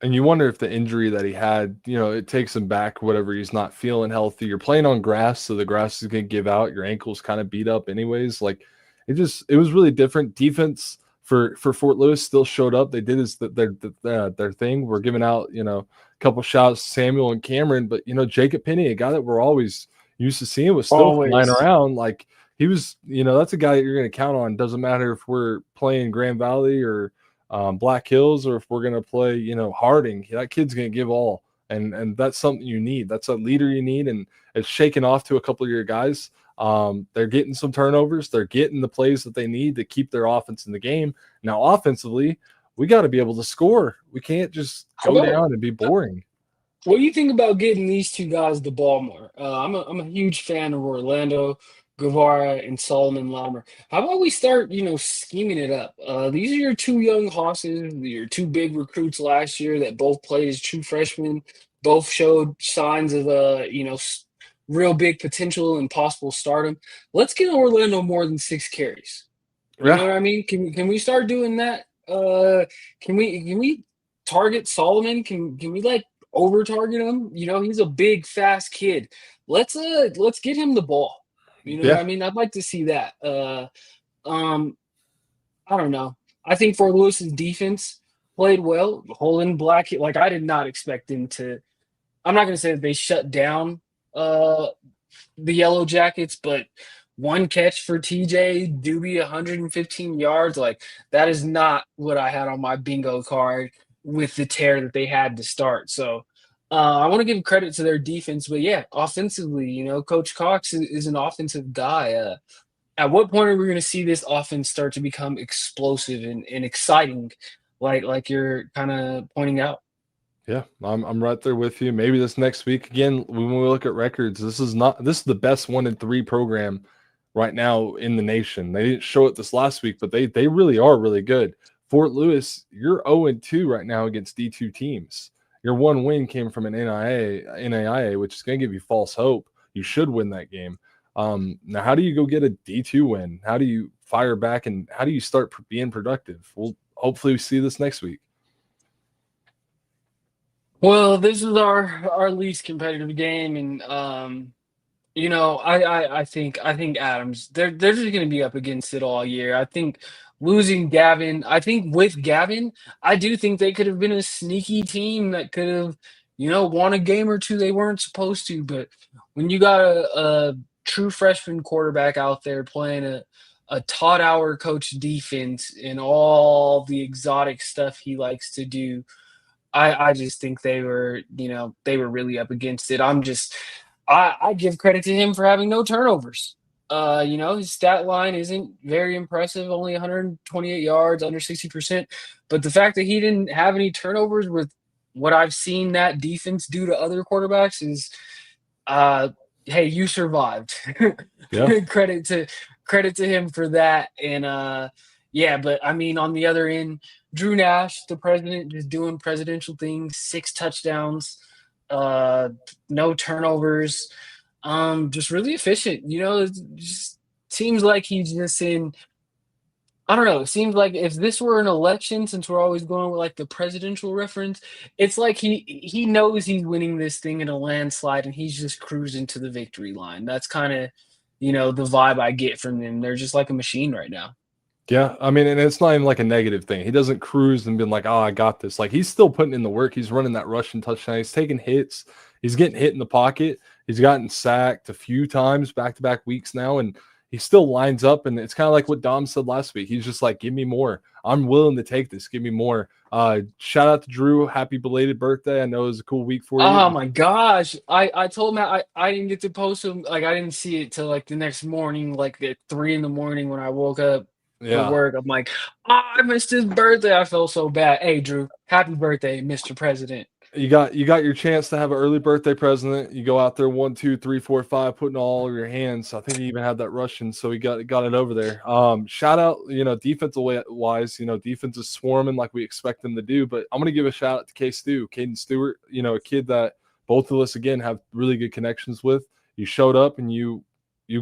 Speaker 2: And you wonder if the injury that he had, it takes him back, whatever, he's not feeling healthy. You're playing on grass, so the grass is going to give out. Your ankle's kind of beat up anyways. Like it was really different. Defense for Fort Lewis still showed up. They did their thing. We're giving out, a couple shots to Samuel and Cameron, but Jacob Penny, a guy that we're always used to seeing, was still flying
Speaker 1: Always.
Speaker 2: around. Like he was, that's a guy that you're going to count on. Doesn't matter if we're playing Grand Valley or Black Hills, or if we're going to play, Harding. That kid's going to give all, and that's something you need. That's a leader you need, and it's shaking off to a couple of your guys. They're getting some turnovers. They're getting the plays that they need to keep their offense in the game. Now, offensively, we got to be able to score. We can't just go down and be boring.
Speaker 1: What do you think about getting these two guys the ball more? I'm a huge fan of Orlando Guevara and Solomon Lammer. How about we start, scheming it up? These are your two young hosses, your two big recruits last year that both played as true freshmen, both showed signs of, real big potential and possible stardom. Let's get Orlando more than 6 carries. You know
Speaker 2: Yeah,
Speaker 1: what I mean? Can we start doing that? Can we target Solomon? Can we like over target him? You know, he's a big, fast kid. Let's get him the ball. You know what
Speaker 2: yeah.
Speaker 1: I mean? I'd like to see that. Um, I don't know. I think Fort Lewis's defense played well, holding Black. Like I did not expect them to. I'm not going to say that they shut down uh the Yellow Jackets, but one catch for TJ, Doobie 115 yards. Like that is not what I had on my bingo card with the tear that they had to start. So I want to give credit to their defense, but yeah, offensively, you know, Coach Cox is an offensive guy. At what point are we going to see this offense start to become explosive and exciting, like you're kind of pointing out?
Speaker 2: Yeah, I'm right there with you. Maybe this next week again, when we look at records, this is the best 1-3 program right now in the nation. They didn't show it this last week, but they really are really good. Fort Lewis, you're 0-2 right now against D2 teams. Your one win came from an NAIA, which is going to give you false hope. You should win that game. Now, how do you go get a D2 win? How do you fire back, and how do you start being productive? Well, hopefully we see this next week.
Speaker 1: Well, this is our least competitive game, and you know, I think Adams they're just going to be up against it all year. I think losing Gavin, I think with Gavin, I do think they could have been a sneaky team that could have, you know, won a game or two they weren't supposed to. But when you got a true freshman quarterback out there playing a Todd Hour coach defense and all the exotic stuff he likes to do, I just think they were, you know, they were really up against it. I give credit to him for having no turnovers. You know, his stat line isn't very impressive, only 128 yards, under 60%. But the fact that he didn't have any turnovers with what I've seen that defense do to other quarterbacks is uh hey, you survived.
Speaker 2: Yeah.
Speaker 1: credit to credit to him for that. And yeah, but I mean on the other end, Drew Nash, the president, just doing presidential things, 6 touchdowns, uh, no turnovers, just really efficient. You know, it just seems like he's just in. I don't know. It seems like if this were an election, since we're always going with like the presidential reference, it's like he knows he's winning this thing in a landslide, and he's just cruising to the victory line. That's kind of, you know, the vibe I get from them. They're just like a machine right now.
Speaker 2: Yeah, I mean, and it's not even like a negative thing. He doesn't cruise and been like, "Oh, I got this." Like he's still putting in the work. He's running that rushing touchdown. He's taking hits. He's getting hit in the pocket. He's gotten sacked a few times back-to-back weeks now, and he still lines up. And it's kind of like what Dom said last week. He's just like, "Give me more. I'm willing to take this. Give me more." Shout out to Drew. Happy belated birthday. I know it was a cool week for
Speaker 1: Oh
Speaker 2: you.
Speaker 1: my gosh. I told Matt I didn't get to post him. Like I didn't see it till like the next morning, like at 3 in the morning when I woke up for
Speaker 2: Yeah.
Speaker 1: work. I'm like, oh, I missed his birthday. I felt so bad. Hey Drew, happy birthday, Mr. President.
Speaker 2: You got your chance to have an early birthday present. You go out there 1, 2, 3, 4, 5, putting all over your hands. I think he even had that Russian, so he got it over there. Shout out, defensive wise, defense is swarming like we expect them to do. But I'm gonna give a shout out to Caden Stewart, a kid that both of us again have really good connections with. You showed up and you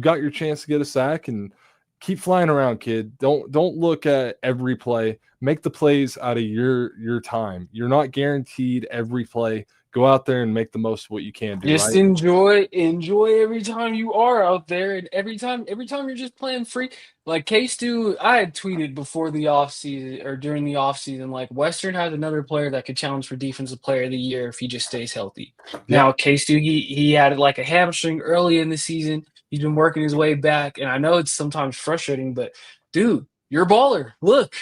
Speaker 2: got your chance to get a sack and keep flying around, kid. Don't look at every play. Make the plays out of your time. You're not guaranteed every play. Go out there and make the most of what you can do,
Speaker 1: Just
Speaker 2: right?
Speaker 1: enjoy every time you are out there, and every time you're just playing free. Like K-Stu, I had tweeted before the offseason or during the offseason, like Western has another player that could challenge for defensive player of the year if he just stays healthy.
Speaker 2: Yeah.
Speaker 1: Now K-Stu, he had like a hamstring early in the season. He's been working his way back, and I know it's sometimes frustrating, but dude, you're a baller. Look,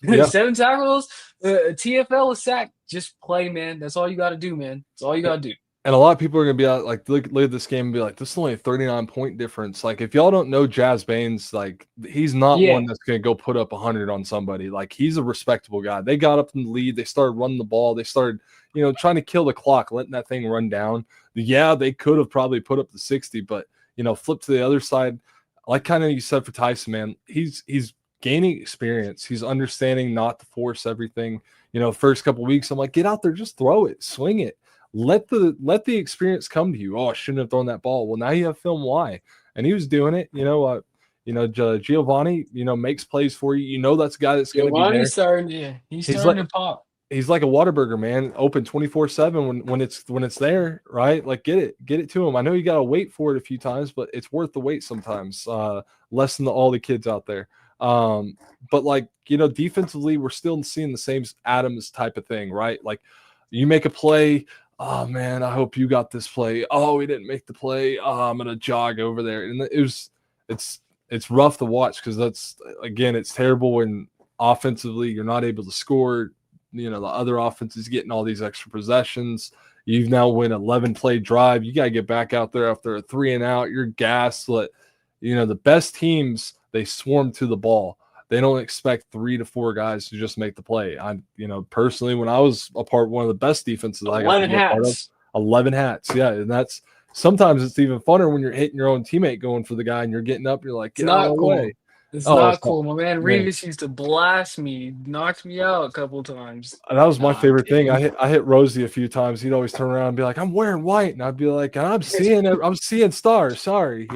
Speaker 2: Yeah.
Speaker 1: 7 tackles, a TFL, a sack. Just play, man. That's all you got to do, man. That's all you got to do.
Speaker 2: And a lot of people are going to be out, like, look at this game and be like, this is only a 39-point difference. Like, if y'all don't know Jazz Baines, like, he's not
Speaker 1: Yeah.
Speaker 2: one that's going to go put up 100 on somebody. Like, he's a respectable guy. They got up in the lead. They started running the ball. They started, trying to kill the clock, letting that thing run down. Yeah, they could have probably put up the 60, but, flip to the other side. Like kind of you said for Tyson, man, he's gaining experience. He's understanding not to force everything. First couple weeks, I'm like, get out there, just throw it, swing it. let the experience come to you. Oh, I shouldn't have thrown that ball. Well, now you have film why, and he was doing it. Giovanni, makes plays for you. You know that's a guy that's going to be there.
Speaker 1: He's
Speaker 2: He's
Speaker 1: starting
Speaker 2: like
Speaker 1: to pop.
Speaker 2: he's like a Whataburger, man, open 24/7 when it's there, right? Like get it to him. I know you got to wait for it a few times, but it's worth the wait sometimes. Less than all the kids out there. But like, defensively, we're still seeing the same Adams type of thing, right? Like you make a play, oh man, I hope you got this play. Oh, we didn't make the play. Oh, I'm gonna jog over there, and it's rough to watch because it's terrible when offensively you're not able to score. The other offense is getting all these extra possessions. You've now win 11 play drive. You got to get back out there after a 3 and out. You're gaslit. The best teams, they swarm to the ball. They don't expect 3 to 4 guys to just make the play. Personally, when I was a part of one of the best defenses I got to be a part of, 11 hats. Yeah. And sometimes it's even funner when you're hitting your own teammate going for the guy and you're getting up. You're like, get out of the way.
Speaker 1: It's not cool. My man Revis used to blast me, knocked me out a couple times.
Speaker 2: That was my favorite thing. I hit Rosie a few times. He'd always turn around and be like, "I'm wearing white," and I'd be like, "I'm seeing stars." Sorry,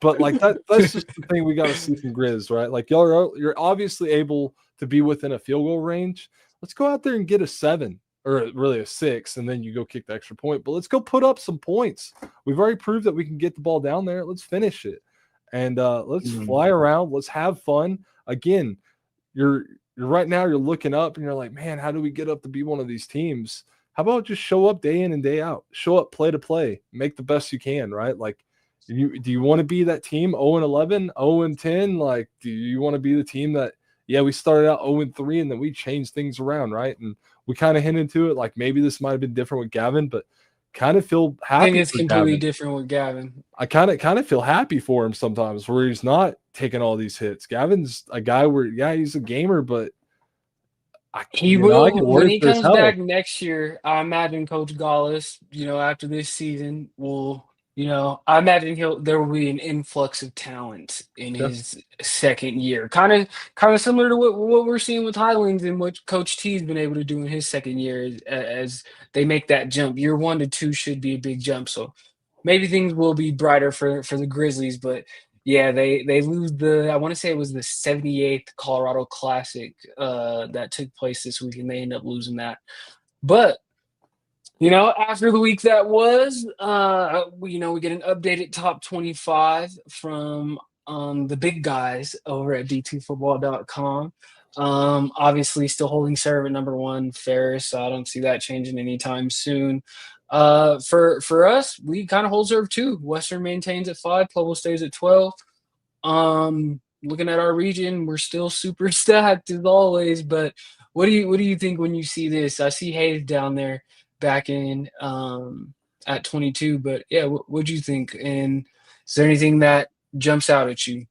Speaker 2: But like that's just the thing we got to see from Grizz, right? Like you're obviously able to be within a field goal range. Let's go out there and get a 7 or really a 6, and then you go kick the extra point. But let's go put up some points. We've already proved that we can get the ball down there. Let's finish it. And let's fly around. Let's have fun. Again, you're right now. You're looking up, and you're like, man, how do we get up to be one of these teams? How about just show up day in and day out? Show up play to play. Make the best you can, right? Like, do you want to be that team 0-11, 0-10? Like, do you want to be the team that, we started out 0-3 and then we changed things around, right? And we kind of hinted to it, like maybe this might have been different with Gavin, but kind of feel happy.
Speaker 1: I think it's completely different with Gavin.
Speaker 2: I kind of feel happy for him sometimes where he's not taking all these hits. Gavin's a guy where, he's a gamer, but
Speaker 1: he will when he comes back next year. I imagine Coach Gallus, after this season, will I imagine there will be an influx of talent in his second year. Kind of similar to what we're seeing with Highlands and what Coach T's been able to do in his second year as they make that jump. Year 1 to 2 should be a big jump. So maybe things will be brighter for the Grizzlies. But yeah, they lose I want to say it was the 78th Colorado Classic that took place this week, and they end up losing that. But after the week that was, we get an updated top 25 from the big guys over at d2football.com. Obviously, still holding serve at number 1, Ferris. So I don't see that changing anytime soon. For us, we kind of hold serve too. Western maintains at 5, Pueblo stays at 12. Looking at our region, we're still super stacked as always. But what do you think when you see this? I see Hayes down there back in at 22, but yeah, what do you think? And is there anything that jumps out at you?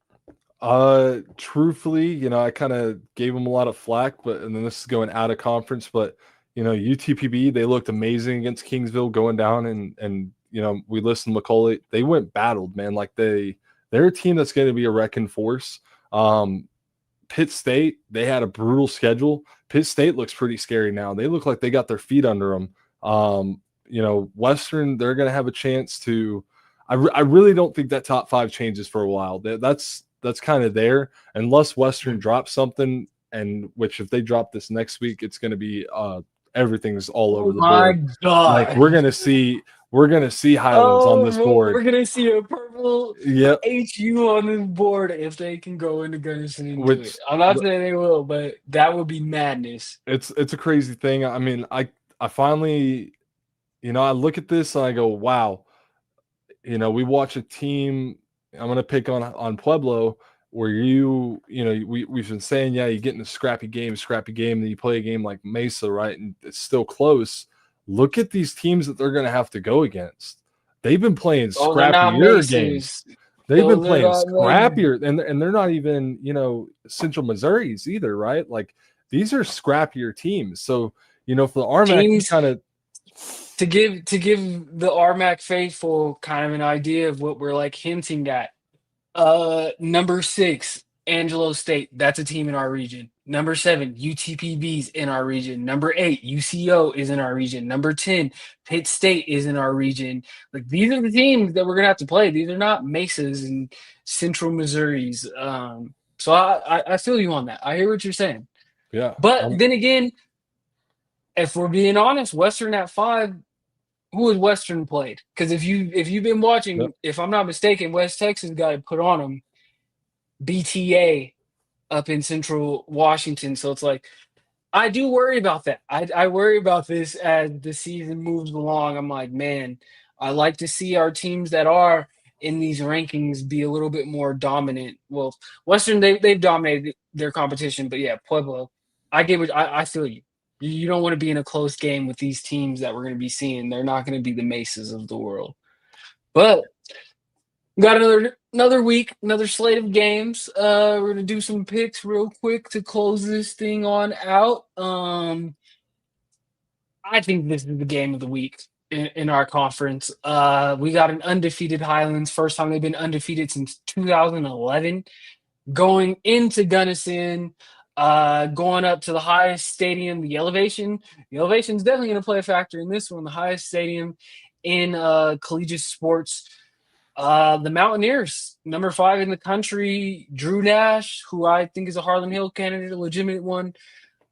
Speaker 2: Truthfully, I kind of gave them a lot of flack, and then this is going out of conference, but UTPB, they looked amazing against Kingsville going down, and we listened to McCauley. They went battled, man. Like they're a team that's going to be a wrecking force. Pitt State, they had a brutal schedule. Pitt State looks pretty scary now. They look like they got their feet under them. Western, they're going to have a chance to. I really don't think that top 5 changes for a while. That's kind of there, unless Western drops something. And which, if they drop this next week, it's going to be everything's all over the board.
Speaker 1: My God!
Speaker 2: Like we're going to see Highlands on this board.
Speaker 1: We're going to see a purple HU on this board if they can go into Gunnison and do it. I'm not saying they will, but that would be madness.
Speaker 2: It's a crazy thing. I mean, I finally, I look at this and I go, wow. We watch a team. I'm going to pick on Pueblo, where we've been saying, you get in a scrappy game, then you play a game like Mesa, right? And it's still close. Look at these teams that they're going to have to go against. They've been playing scrappier games. They've been playing scrappier, and they're not even, Central Missouri's either, right? Like these are scrappier teams. So, for the RMAC, kind of
Speaker 1: to give the RMAC faithful kind of an idea of what we're like hinting at. Number 6, Angelo State. That's a team in our region. Number 7, UTPB's in our region. Number 8, UCO is in our region. Number 10, Pitt State is in our region. Like these are the teams that we're gonna have to play. These are not Mesas and Central Missouri's. So I feel you on that. I hear what you're saying.
Speaker 2: Yeah.
Speaker 1: But then again, if we're being honest, Western at 5, who has Western played? Because if you've been
Speaker 2: Yep.
Speaker 1: watching, if I'm not mistaken, West Texas got to put on them BTA up in Central Washington. So it's like I do worry about that. I worry about this as the season moves along. I'm like, man, I like to see our teams that are in these rankings be a little bit more dominant. Well, Western they've dominated their competition, but yeah, Pueblo, I get what I feel you. You don't want to be in a close game with these teams that we're going to be seeing. They're not going to be the Mesas of the world. But got another week, another slate of games. We're gonna do some picks real quick to close this thing on out. I think this is the game of the week in our conference. We got an undefeated Highlands, first time they've been undefeated since 2011, going into Gunnison, going up to the highest stadium. The elevation is definitely going to play a factor in this one. The highest stadium in collegiate sports. The Mountaineers, number 5 in the country, Drew Nash, who I think is a Harlan Hill candidate, a legitimate one,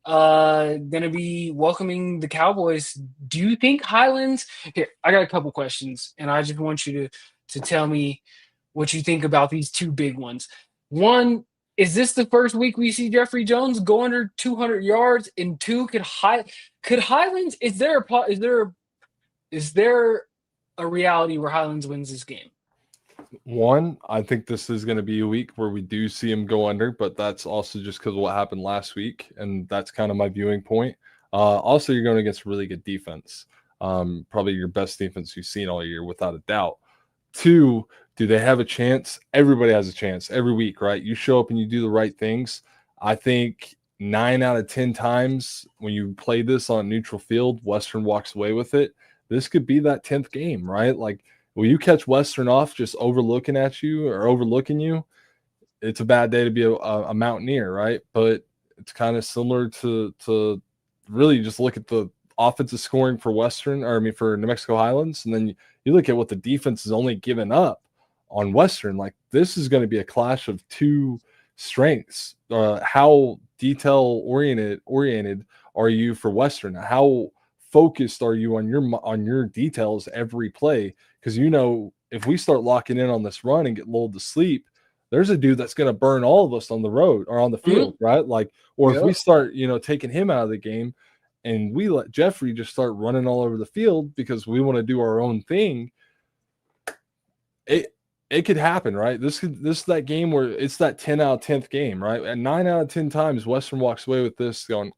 Speaker 1: gonna be welcoming the Cowboys. Do you think Highlands? Here, I got a couple questions, and I just want you to tell me what you think about these two big ones. One, is this the first week we see Jeffrey Jones go under 200 yards? And two, could Highlands? Is there a reality where Highlands wins this game?
Speaker 2: One, I think this is going to be a week where we do see him go under, but that's also just because of what happened last week, and that's kind of my viewing point. Also, you're going against really good defense, probably your best defense you've seen all year, without a doubt. Two, do they have a chance? Everybody has a chance every week, right? You show up and you do the right things. I think 9 out of 10 times when you play this on a neutral field, Western walks away with it. This could be that 10th game, right? Like, will you catch Western off just overlooking you? It's a bad day to be a Mountaineer, right? But it's kind of similar to really just look at the offensive scoring for for New Mexico Highlands, and then you look at what the defense is only given up on Western. Like, this is going to be a clash of two strengths. How detail oriented are you for Western? How focused are you on your details every play? Because if we start locking in on this run and get lulled to sleep, there's a dude that's going to burn all of us on the road or on the field, right? Like, or if we start taking him out of the game and we let Jeffrey just start running all over the field because we want to do our own thing, it could happen, right? This is that game where it's that 10 out of 10th game, right? And 9 out of 10 times Western walks away with this going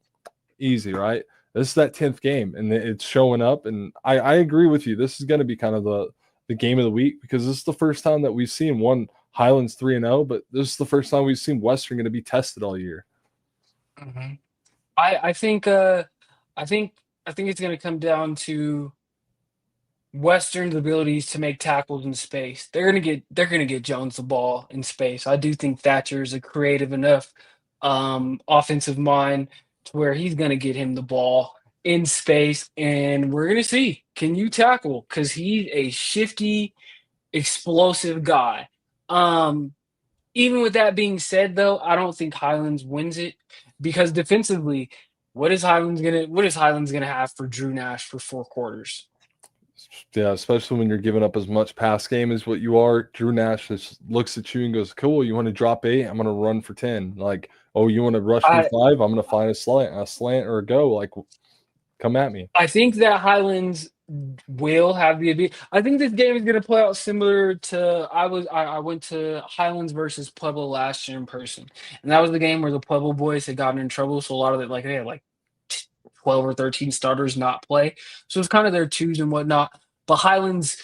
Speaker 2: easy, right? This is that 10th game, and it's showing up. And I agree with you. This is going to be kind of the game of the week, because this is the first time that we've seen one Highlands 3-0, but this is the first time we've seen Western going to be tested all year.
Speaker 1: Mm-hmm. I think it's going to come down to Western's abilities to make tackles in space. They're gonna get Jones the ball in space. I do think Thatcher is a creative enough offensive mind to where he's gonna get him the ball in space, and we're gonna see, can you tackle? Because he's a shifty, explosive guy. Even with that being said, though, I don't think Highlands wins it, because defensively, what is Highlands gonna have for Drew Nash for 4 quarters?
Speaker 2: Yeah, especially when you're giving up as much pass game as what you are. Drew Nash just looks at you and goes, "Cool, you want to drop 8? I'm going to run for 10." Like, "Oh, you want to rush me 5? I'm going to find a slant or a go. Like, come at me."
Speaker 1: I think that Highlands will have the ability. I think this game is going to play out similar to I went to Highlands versus Pueblo last year in person, and that was the game where the Pueblo boys had gotten in trouble. So a lot of it, like they had like 12 or 13 starters not play, so it's kind of their twos and whatnot. But Highlands,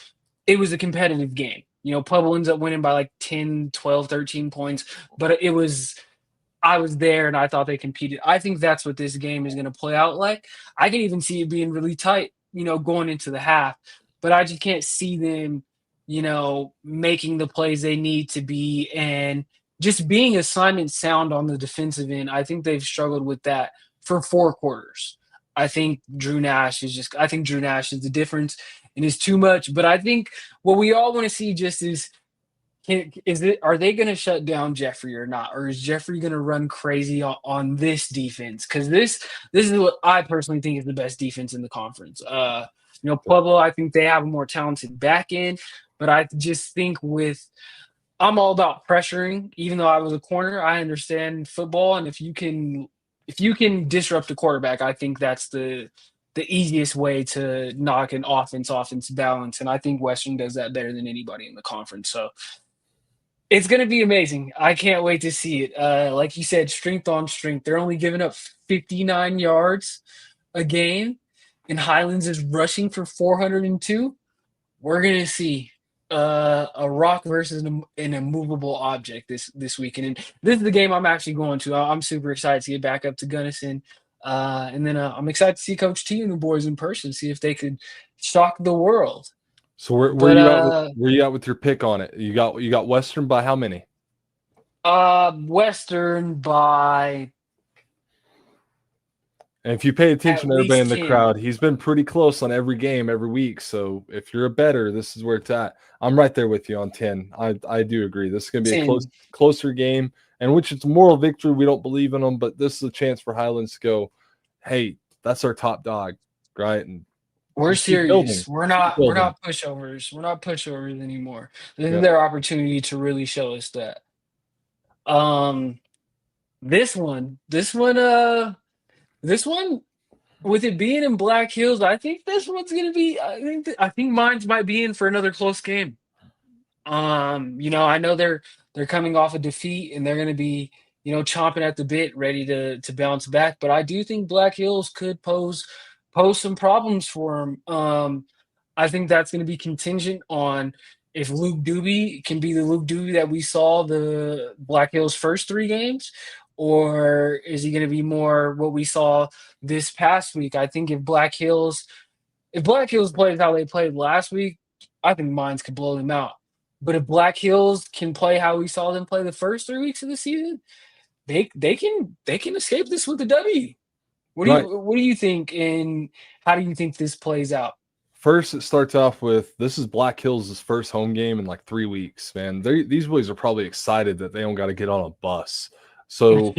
Speaker 1: it was a competitive game. Pueblo ends up winning by like 10, 12, 13 points, but I was there and I thought they competed. I think that's what this game is going to play out like. I can even see it being really tight, going into the half, but I just can't see them, making the plays they need to be and just being assignment sound on the defensive end. I think they've struggled with that for 4 quarters. I think Drew Nash is the difference and is too much. But I think what we all want to see just is are they going to shut down Jeffrey or not, or is Jeffrey going to run crazy on this defense? Because this is what I personally think is the best defense in the conference. Pueblo, I think they have a more talented back end, but I just think I'm all about pressuring. Even though I was a corner, I understand football, and if you can disrupt the quarterback, I think that's the easiest way to knock an offense balance, and I think Western does that better than anybody in the conference. So it's going to be amazing. I can't wait to see it. Like you said, strength on strength. They're only giving up 59 yards a game, and Highlands is rushing for 402. We're going to see a rock versus an immovable object this weekend. And this is the game I'm actually going to. I'm super excited to get back up to Gunnison. And then I'm excited to see Coach T and the boys in person, see if they could shock the world.
Speaker 2: So where you at with your pick on it? You got Western by how many?
Speaker 1: Western by.
Speaker 2: And if you pay attention to everybody in the crowd, he's been pretty close on every game every week. So if you're a bettor, this is where it's at. I'm right there with you on 10. I do agree. This is going to be a closer game, and which it's a moral victory. We don't believe in them, but this is a chance for Highlands to go, hey, that's our top dog, right? And
Speaker 1: we're serious. We're not pushovers. We're not pushovers anymore. This is their opportunity to really show us that. This one, with it being in Black Hills, I think this one's gonna be. I think Mines might be in for another close game. I know they're coming off a defeat and they're gonna be chomping at the bit, ready to bounce back. But I do think Black Hills could pose some problems for them. I think that's going to be contingent on if Luke Doobie can be the Luke Doobie that we saw the Black Hills first 3 games, or is he going to be more what we saw this past week? I think if Black Hills plays how they played last week, I think Mines could blow them out. But if Black Hills can play how we saw them play the first 3 weeks of the season, they can escape this with a W. What do you think, and how do you think this plays out?
Speaker 2: First, it starts off with this is Black Hills' first home game in like 3 weeks, man. These boys are probably excited that they don't got to get on a bus. So,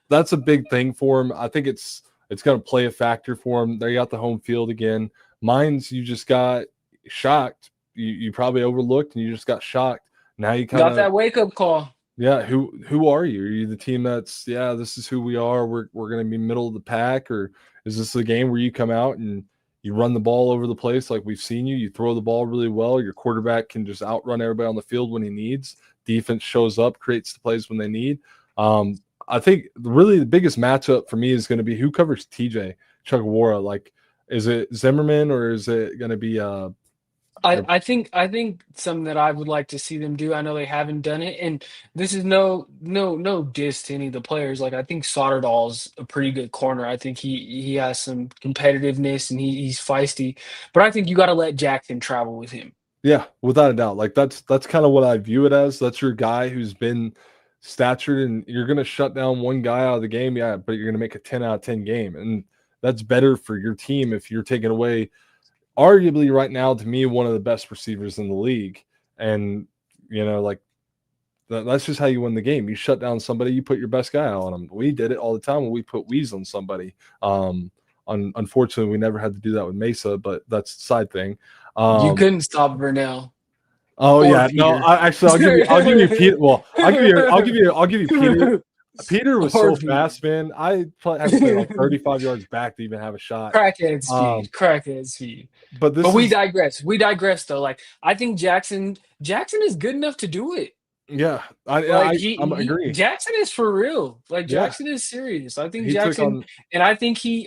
Speaker 2: that's a big thing for them. I think it's going to play a factor for them. They got the home field again. Mines, you just got shocked. You probably overlooked, and you just got shocked. Now you kind of
Speaker 1: got that wake-up call.
Speaker 2: Yeah, who are you? Are you the team that's this is who we are? We're going to be middle of the pack, or is this a game where you come out and you run the ball over the place like we've seen you? You throw the ball really well. Your quarterback can just outrun everybody on the field when he needs. Defense shows up, creates the plays when they need. I think really the biggest matchup for me is going to be who covers TJ Chugawara. Like, is it Zimmerman or is it going to be
Speaker 1: I think something that I would like to see them do. I know they haven't done it, and this is no diss to any of the players. Like, I think Soderdahl's a pretty good corner. I think he has some competitiveness and he's feisty. But I think you got to let Jackson travel with him.
Speaker 2: Yeah, without a doubt. Like that's kind of what I view it as. That's your guy who's been statured, and you're going to shut down one guy out of the game. Yeah, but you're going to make a 10 out of 10 game, and that's better for your team if you're taking away. Arguably right now, to me, one of the best receivers in the league. And, that's just how you win the game. You shut down somebody, you put your best guy on them. We did it all the time when we put Weeze on somebody. Unfortunately, we never had to do that with Mesa, but that's a side thing.
Speaker 1: You couldn't stop Vernell.
Speaker 2: Oh, yeah. Peter. No, I'll give you Peter. Well, I'll give you Peter. Peter was so fast, man. I had to play like 35 yards back to even have a shot.
Speaker 1: Crackhead speed. But we digress. We digress, though. Like, I think Jackson is good enough to do it.
Speaker 2: Yeah, I agree.
Speaker 1: Jackson is for real. Like, Jackson is serious. I think Jackson, and I think he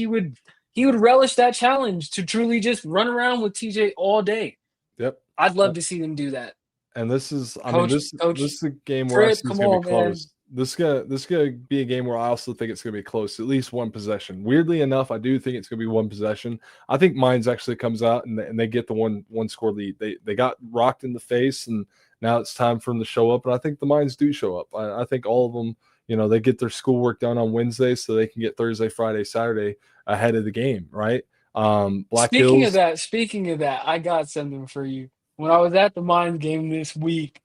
Speaker 1: would relish that challenge to truly just run around with TJ all day.
Speaker 2: Yep,
Speaker 1: I'd love to see them do that.
Speaker 2: And this is, this is a game where I think it's gonna be close. Man. This is gonna be a game where I also think it's gonna be close, at least one possession. Weirdly enough, I do think it's gonna be one possession. I think Mines actually comes out and they get the one score lead. They got rocked in the face, and Now it's time for them to show up, and I think the Mines do show up. I think all of them, they get their schoolwork done on Wednesday so they can get Thursday, Friday, Saturday ahead of the game, right? Black Hills.
Speaker 1: Speaking of that, I got something for you. When I was at the Mines game this week,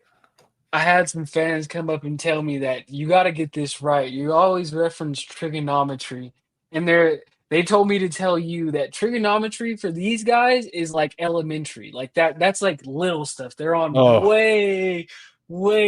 Speaker 1: I had some fans come up and tell me that you got to get this right. You always reference trigonometry, and they told me to tell you that trigonometry for these guys is like elementary, like that. That's like little stuff. They're on
Speaker 2: Oh,
Speaker 1: way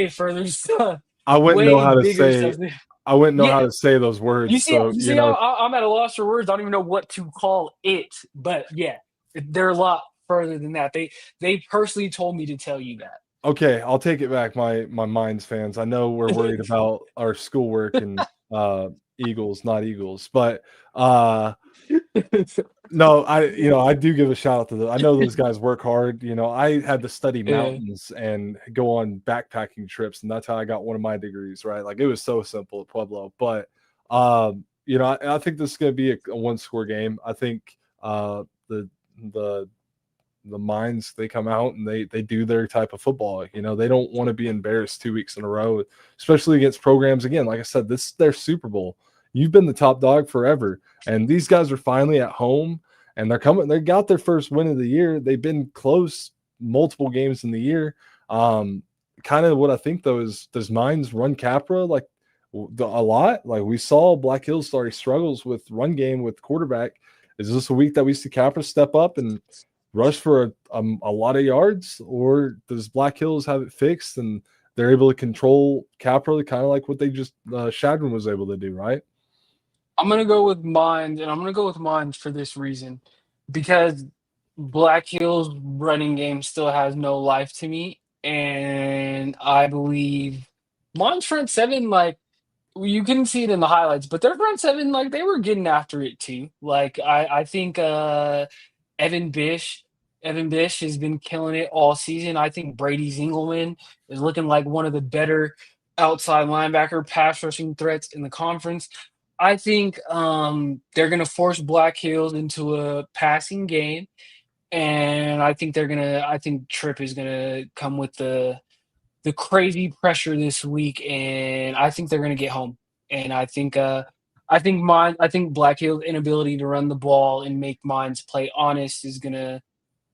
Speaker 1: further stuff,
Speaker 2: I wouldn't know
Speaker 1: way
Speaker 2: how to
Speaker 1: bigger
Speaker 2: say
Speaker 1: stuff.
Speaker 2: I wouldn't know
Speaker 1: Yeah,
Speaker 2: how to say those
Speaker 1: you
Speaker 2: words.
Speaker 1: see,
Speaker 2: So,
Speaker 1: you see how I'm at a loss for words. I don't even know what to call it. But yeah, they're a lot further than that. They personally told me to tell you that.
Speaker 2: okay, I'll take it back, my Mines fans. I know we're worried about our schoolwork and Eagles, not Eagles, but no, I do give a shout out to them. I know those guys work hard. I had to study
Speaker 1: Yeah.
Speaker 2: mountains and go on backpacking trips, and that's how I got one of my degrees, right? Like, it was so simple at Pueblo. But I think this is going to be a one-score game. I think the the the Mines, they come out and they do their type of football. They don't want to be embarrassed 2 weeks in a row, especially against programs. Again, like I said, this is their Super Bowl. You've been the top dog forever, and these guys are finally at home, and they're coming. They got their first win of the year. They've been close multiple games in the year. Kind of what I think though is, does Mines run Capra like a lot? Like, we saw Black Hills started struggles with run game with quarterback. Is this a week that we see Capra step up and rush for a lot of yards, or does Black Hills have it fixed and they're able to control Capra, kind of like what they just Shadron was able to do, right?
Speaker 1: I'm gonna go with Mines, and I'm gonna go with Mines for this reason, because Black Hills running game still has no life to me, and I believe Mines front seven, like, you couldn't see it in the highlights, but their front seven, like, they were getting after it too. Like, I think Evan Bish Evan Bish has been killing it all season. I think Brady Zingelman is looking like one of the better outside linebacker pass rushing threats in the conference. I think they're going to force Black Hills into a passing game, and I think they're gonna. I think Tripp is gonna come with the crazy pressure this week, and I think they're gonna get home. And I think Black Hill's inability to run the ball and make Mines play honest is gonna.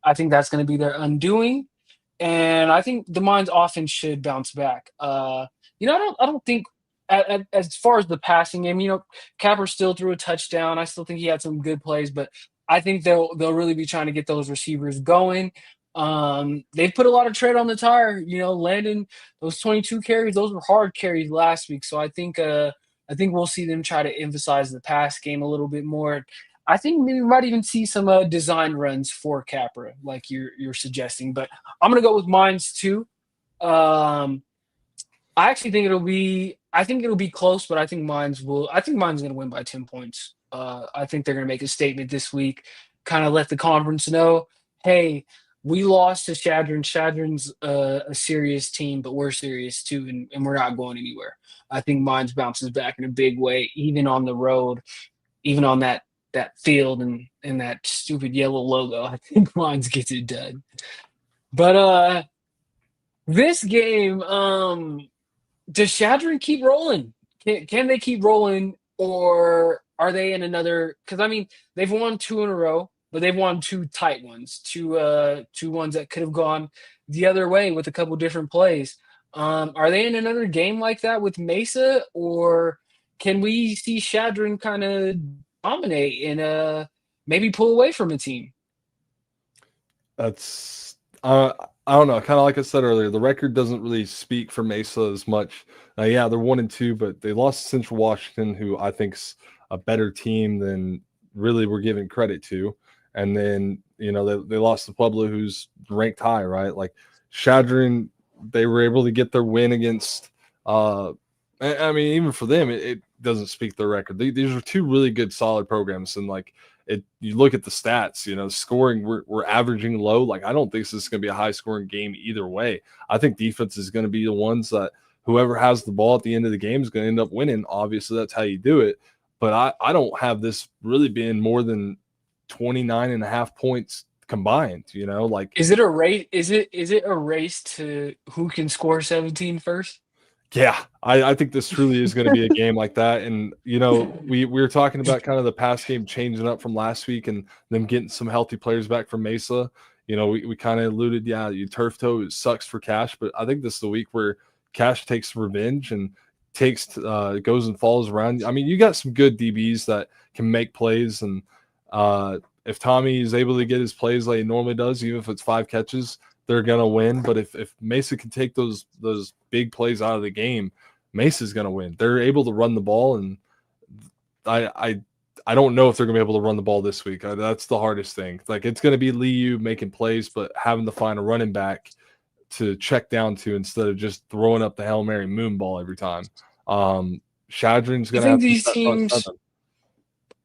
Speaker 1: I think that's gonna be their undoing, and I think the Mines offense should bounce back. I don't think as far as the passing game, Capper still threw a touchdown. I still think he had some good plays, but I think they'll really be trying to get those receivers going. They've put a lot of tread on the tire. Landon, those 22 carries, those were hard carries last week. So I think we'll see them try to emphasize the pass game a little bit more. I think maybe we might even see some design runs for Capra, like you're suggesting. But I'm gonna go with Mines too. Um, I actually think it'll be. I think it'll be close, but I think Mines will. I think Mines going to win by 10 points. I think they're going to make a statement this week, kind of let the conference know, hey, we lost to Shadron. Shadron's a serious team, but we're serious too, and we're not going anywhere. I think Mines bounces back in a big way, even on the road, even on that field and that stupid yellow logo. I think Mines gets it done. But this game, does Shadron keep rolling? Can they keep rolling, or are they in another? Because I mean, they've won two in a row, but they've won two tight ones, two ones that could have gone the other way with a couple different plays. Are they in another game like that with Mesa, or can we see Shadron kind of dominate and maybe pull away from a team?
Speaker 2: That's I don't know. Kind of like I said earlier, the record doesn't really speak for Mesa as much. Yeah, they're 1-2, but they lost to Central Washington, who I think's a better team than really we're giving credit to. And then they lost to Pueblo, who's ranked high, right? Like, Shadron, they were able to get their win against. I mean, even for them, it doesn't speak their record. These are two really good, solid programs, and like, you look at the stats, scoring, we're averaging low. Like, I don't think this is going to be a high scoring game either way. I think defense is going to be the ones that whoever has the ball at the end of the game is going to end up winning. Obviously, that's how you do it. But I don't have this really being more than 29.5 points combined. You know, like
Speaker 1: Is it a race? Is it a race to who can score 17 first?
Speaker 2: yeah, I think this truly is going to be a game like that. And you know, we were talking about kind of the past game changing up from last week and them getting some healthy players back from Mesa. You know, we kind of alluded, yeah, you turf toe it sucks for Cash, but I think this is the week where Cash takes revenge and takes goes and falls around. I mean, you got some good DBs that can make plays, and if Tommy is able to get his plays like he normally does, even if it's 5 catches, they're gonna win. But if Mesa can take those big plays out of the game, Mesa's gonna win. They're able to run the ball, and I don't know if they're gonna be able to run the ball this week. That's the hardest thing. Like it's gonna be Liu making plays, but having to find a running back to check down to instead of just throwing up the Hail Mary moon ball every time. Shadrin's
Speaker 1: I
Speaker 2: gonna
Speaker 1: think
Speaker 2: have to
Speaker 1: these
Speaker 2: that front
Speaker 1: teams.
Speaker 2: seven.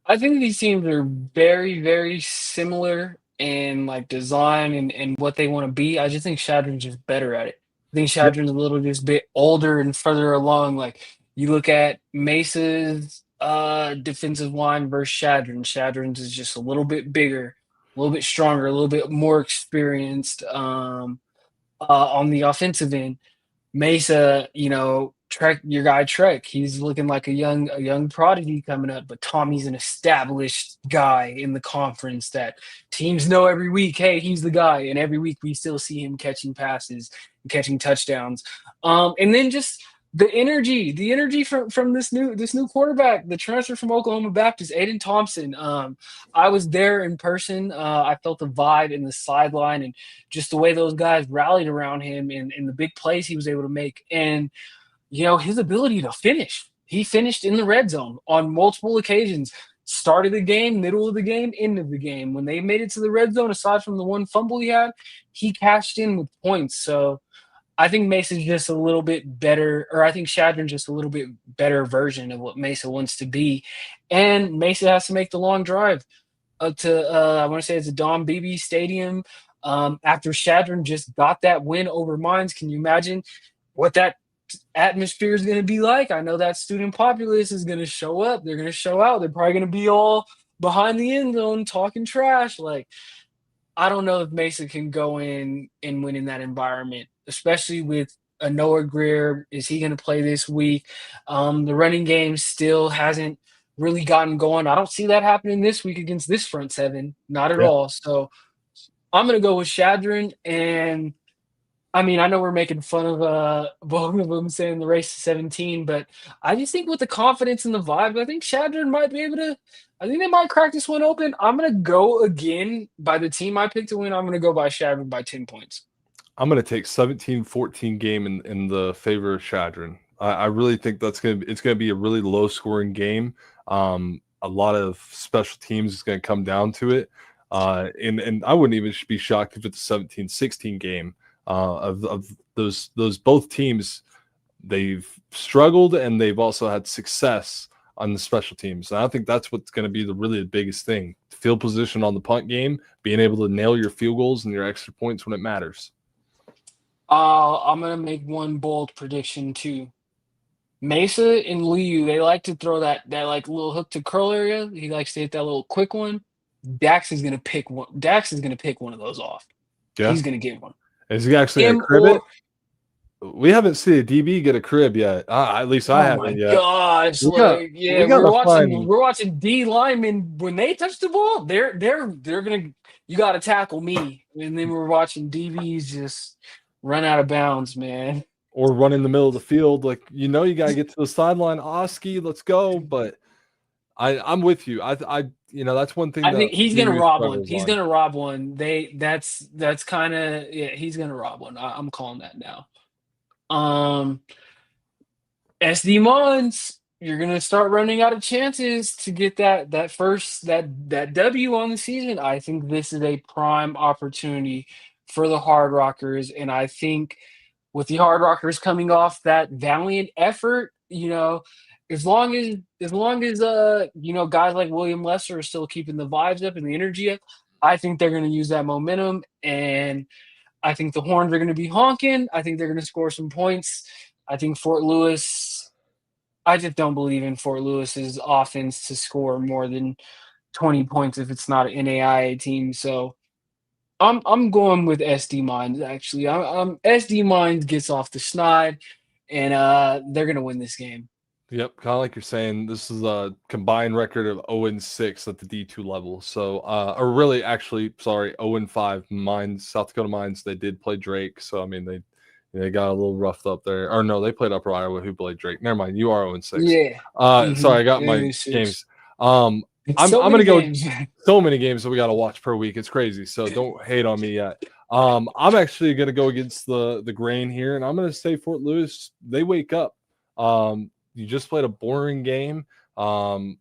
Speaker 1: I think these teams are very, very similar in like design and what they want to be. I just think Shadron's just better at it. I think
Speaker 2: Yep.
Speaker 1: Shadron's a little just bit older and further along. Like you look at Mesa's defensive line versus Shadron. Shadron's is just a little bit bigger, a little bit stronger, a little bit more experienced on the offensive end. Mesa, Trek, your guy Trek, he's looking like a young prodigy coming up, but Tommy's an established guy in the conference that teams know every week. Hey, he's the guy, and every week we still see him catching passes and catching touchdowns. And then just the energy from this new quarterback, the transfer from Oklahoma Baptist, Aiden Thompson. I was there in person. I felt the vibe in the sideline and just the way those guys rallied around him and the big plays he was able to make. And his ability to finish. He finished in the red zone on multiple occasions. Start of the game, middle of the game, end of the game. When they made it to the red zone, aside from the one fumble he cashed in with points. So I think Mesa's just a little bit better, or I think Shadron's just a little bit better version of what Mesa wants to be. And Mesa has to make the long drive up to, I want to say it's a Don Beebe Stadium. After Shadron just got that win over Mines, can you imagine what that atmosphere is going to be like? I know that student populace is going to show up. They're going to show out. They're probably going to be all behind the end zone talking trash. Like, I don't know if Mesa can go in and win in that environment, especially with a Noah Greer. Is he going to play this week? The running game still hasn't really gotten going. I don't see that happening this week against this front seven. Not at
Speaker 2: Yeah.
Speaker 1: all. So I'm going to go with Shadron. And I mean, I know we're making fun of both of them saying the race to 17, but I just think with the confidence and the vibe, I think Shadron might be able to. I think they might crack this one open. I'm gonna go again by the team I picked to win. I'm gonna go by Shadron by 10 points.
Speaker 2: I'm going to take 17-14 game in the favor of Shadron. I really think it's going to be a really low scoring game. A lot of special teams is going to come down to it. And I wouldn't even be shocked if it's a 17-16 game. Of those both teams, they've struggled and they've also had success on the special teams. And I think that's what's going to be the biggest thing. Field position on the punt game, being able to nail your field goals and your extra points when it matters.
Speaker 1: I'm gonna make one bold prediction too. Mesa and Liu, they like to throw that like little hook to curl area. He likes to hit that little quick one. Dax is gonna pick one. Dax is gonna pick one of those off.
Speaker 2: Yeah.
Speaker 1: He's gonna get one.
Speaker 2: Is he actually going to
Speaker 1: Him
Speaker 2: crib it?
Speaker 1: or
Speaker 2: We haven't seen a DB get a crib yet. At least I
Speaker 1: Oh my
Speaker 2: haven't yet.
Speaker 1: gosh!
Speaker 2: We got
Speaker 1: Like,
Speaker 2: we
Speaker 1: yeah,
Speaker 2: got to find
Speaker 1: we're watching D linemen when they touch the ball. They're gonna. You got to tackle me, and then we're watching DBs just run out of bounds, man.
Speaker 2: or run in the middle of the field. Like you got to get to the sideline. Oski, let's go. But I'm with you. I that's one thing
Speaker 1: I
Speaker 2: that
Speaker 1: think he's gonna
Speaker 2: Liu
Speaker 1: rob one.
Speaker 2: struggles
Speaker 1: He's
Speaker 2: on.
Speaker 1: gonna rob one. That's kind of, yeah. He's gonna rob one. I'm calling that now. Um, SD Mons, you're gonna start running out of chances to get that W on the season. I think this is a prime opportunity for the Hard Rockers, and I think with the Hard Rockers coming off that valiant effort, as long as guys like William Lester are still keeping the vibes up and the energy up, I think they're gonna use that momentum, and I think the horns are gonna be honking. I think they're gonna score some points. I think Fort Lewis. I just don't believe in Fort Lewis's offense to score more than 20 points if it's not an NAIA team. So I'm going with SD Mines actually. I'm SD Mines gets off the schneid, and they're gonna win this game.
Speaker 2: Yep, kind of like you're saying, this is a combined record of 0-6 at the D2 level. So, or really, actually, sorry, 0-5. Mines, South Dakota Mines, they did play Drake. So, I mean, they got a little roughed up there. Or no, they played Upper Iowa, who played Drake. Never mind, you are 0-6.
Speaker 1: Yeah.
Speaker 2: Sorry, I got my
Speaker 1: 6.
Speaker 2: games. Um, I'm
Speaker 1: So
Speaker 2: I'm gonna
Speaker 1: many
Speaker 2: go
Speaker 1: games.
Speaker 2: so many games that we got to watch per week. It's crazy. So don't hate on me yet. I'm actually gonna go against the grain here, and I'm gonna say Fort Lewis. They wake up. You just played a boring game. Um,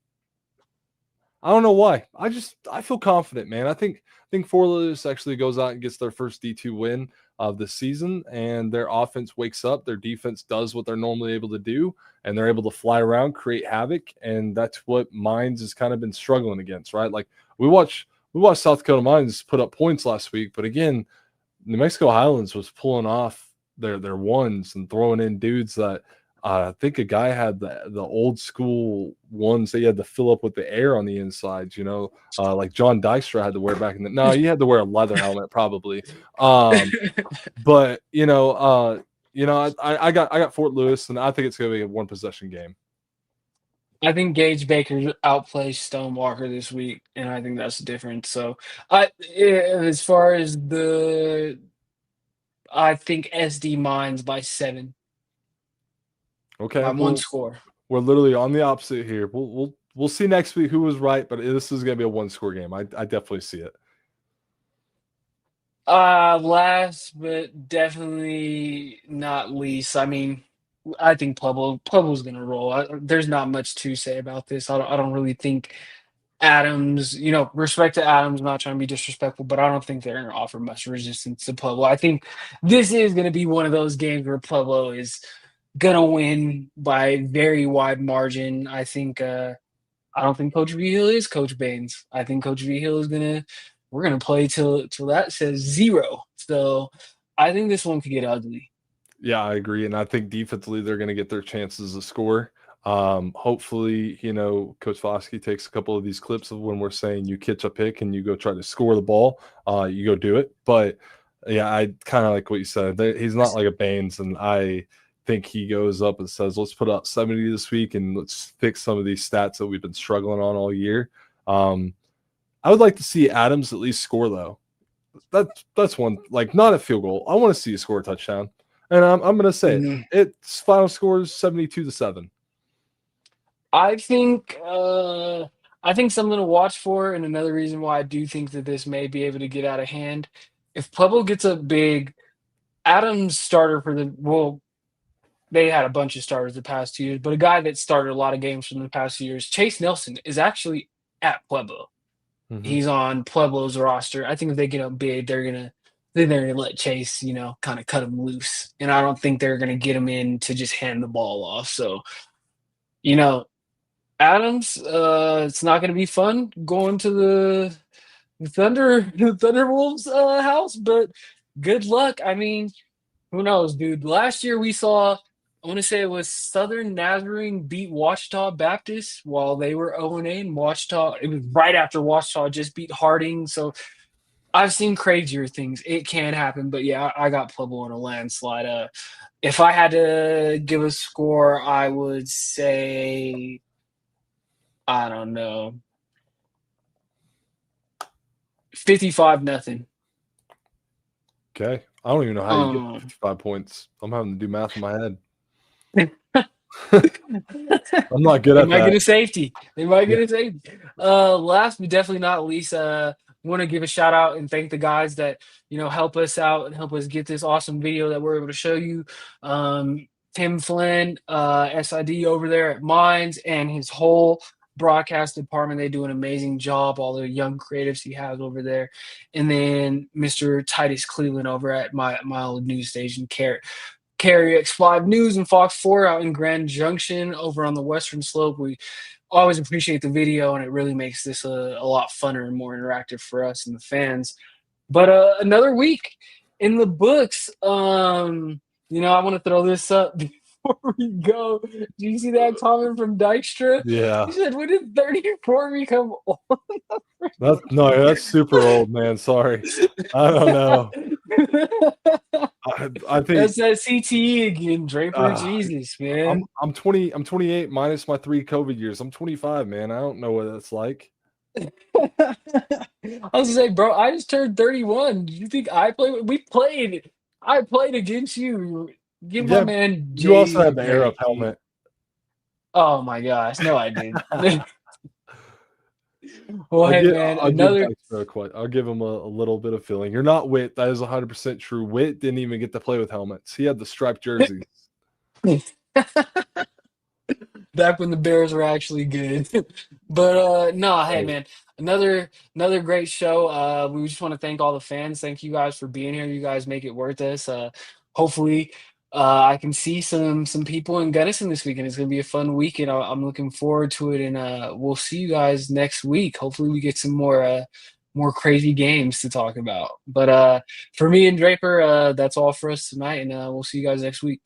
Speaker 2: I don't know why. I feel confident, man. I think Fort Lewis actually goes out and gets their first D2 win of the season, and their offense wakes up. Their defense does what they're normally able to do, and they're able to fly around, create havoc, and that's what Mines has kind of been struggling against, right? Like we watched South Dakota Mines put up points last week, but again, New Mexico Highlands was pulling off their ones and throwing in dudes that I think a guy had the old school ones that you had to fill up with the air on the insides, like John Dykstra had to wear back in the. No, he had to wear a leather helmet probably. But I got Fort Lewis, and I think it's gonna be a one possession game.
Speaker 1: I think Gage Baker outplays Stone Walker this week, and I think that's the difference. So, as far as I think SD Mines by 7,
Speaker 2: Okay,
Speaker 1: by one
Speaker 2: well,
Speaker 1: score.
Speaker 2: we're literally on the opposite here. We'll see next week who was right, but this is gonna be a one score game. I definitely see it.
Speaker 1: Last but definitely not least, I mean, I think Pueblo's gonna roll. There's not much to say about this. I don't really think Adams, respect to Adams, not trying to be disrespectful, but I don't think they're gonna offer much resistance to Pueblo. I think this is gonna be one of those games where Pueblo is gonna win by a very wide margin. I don't think Coach V Hill is Coach Baines. I think Coach V Hill is gonna we're gonna play till that says 0. So I think this one could get ugly.
Speaker 2: Yeah, I agree, and I think defensively they're going to get their chances to score. Hopefully, Coach Foskey takes a couple of these clips of when we're saying you catch a pick and you go try to score the ball. You go do it. But yeah, I kind of like what you said. He's not like a Baines, and I think he goes up and says, "Let's put out 70 this week and let's fix some of these stats that we've been struggling on all year." I would like to see Adams at least score though. That's one, like, not a field goal. I want to see you score a touchdown. And I'm going to say it.
Speaker 1: Mhm.
Speaker 2: Its final score is 72-7.
Speaker 1: I think something to watch for, and another reason why I do think that this may be able to get out of hand. If Pueblo gets a big Adams starter they had a bunch of starters the past 2 years, but a guy that started a lot of games from the past few years, Chase Nelson, is actually at Pueblo.
Speaker 2: Mm-hmm.
Speaker 1: He's on Pueblo's roster. I think if they get up big, they're gonna let Chase, kind of cut him loose. And I don't think they're gonna get him in to just hand the ball off. So, you know, Adams, it's not gonna be fun going to the Thunderwolves house, but good luck. I mean, who knows, dude? Last year we saw, I want to say it was Southern Nazarene beat Ouachita Baptist while they were 0-8. Ouachita, it was right after Ouachita just beat Harding. So I've seen crazier things. It can happen, but yeah, I got Pueblo in a landslide. If I had to give a score, I would say, I don't know, 55-0.
Speaker 2: Okay. I don't even know how you get
Speaker 1: Um,
Speaker 2: 55 points. I'm having to do math in my head.
Speaker 1: they
Speaker 2: I'm not good at
Speaker 1: might get
Speaker 2: that.
Speaker 1: a safety. They might
Speaker 2: Yeah.
Speaker 1: get a safety. Last but definitely not least, want to give a shout out and thank the guys that help us out and help us get this awesome video that we're able to show you. Tim Flynn, SID over there at Mines, and his whole broadcast department. They do an amazing job. All the young creatives he has over there, and then Mr. Titus Cleveland over at my old news station, Carry X5 News and Fox 4 out in Grand Junction over on the Western Slope. We always appreciate the video, and it really makes this a lot funner and more interactive for us and the fans. But another week in the books. I want to throw this up. before we go, do you see that comment from Dykstra?
Speaker 2: Yeah.
Speaker 1: He said, "When did 34 become old?"
Speaker 2: That's super old, man. Sorry. I don't know. I think
Speaker 1: That's that CTE again, Draper.
Speaker 2: uh,
Speaker 1: Jesus, man.
Speaker 2: I'm 28 minus my 3 COVID years. I'm 25, man. I don't know what that's like.
Speaker 1: I was gonna say, bro, I just turned 31. Do you think I played? We played. I played against you. Give my
Speaker 2: Yeah,
Speaker 1: man
Speaker 2: you also
Speaker 1: Jay
Speaker 2: had the Air Up
Speaker 1: credit.
Speaker 2: helmet.
Speaker 1: Oh my gosh, no, I didn't. Well, hey, man,
Speaker 2: I'll give
Speaker 1: another.
Speaker 2: Dykstra a I'll give him a little bit of feeling. You're not Wit. That is 100% true. Wit didn't even get to play with helmets. He had the striped jerseys.
Speaker 1: Back when the Bears were actually good. But no, hey
Speaker 2: Right.
Speaker 1: man, another great show. We just want to thank all the fans. Thank you guys for being here. You guys make it worth this. Hopefully I can see some people in Gunnison this weekend. It's gonna be a fun weekend. I'm looking forward to it, and we'll see you guys next week. Hopefully we get some more crazy games to talk about. But for me and Draper, that's all for us tonight, and we'll see you guys next week.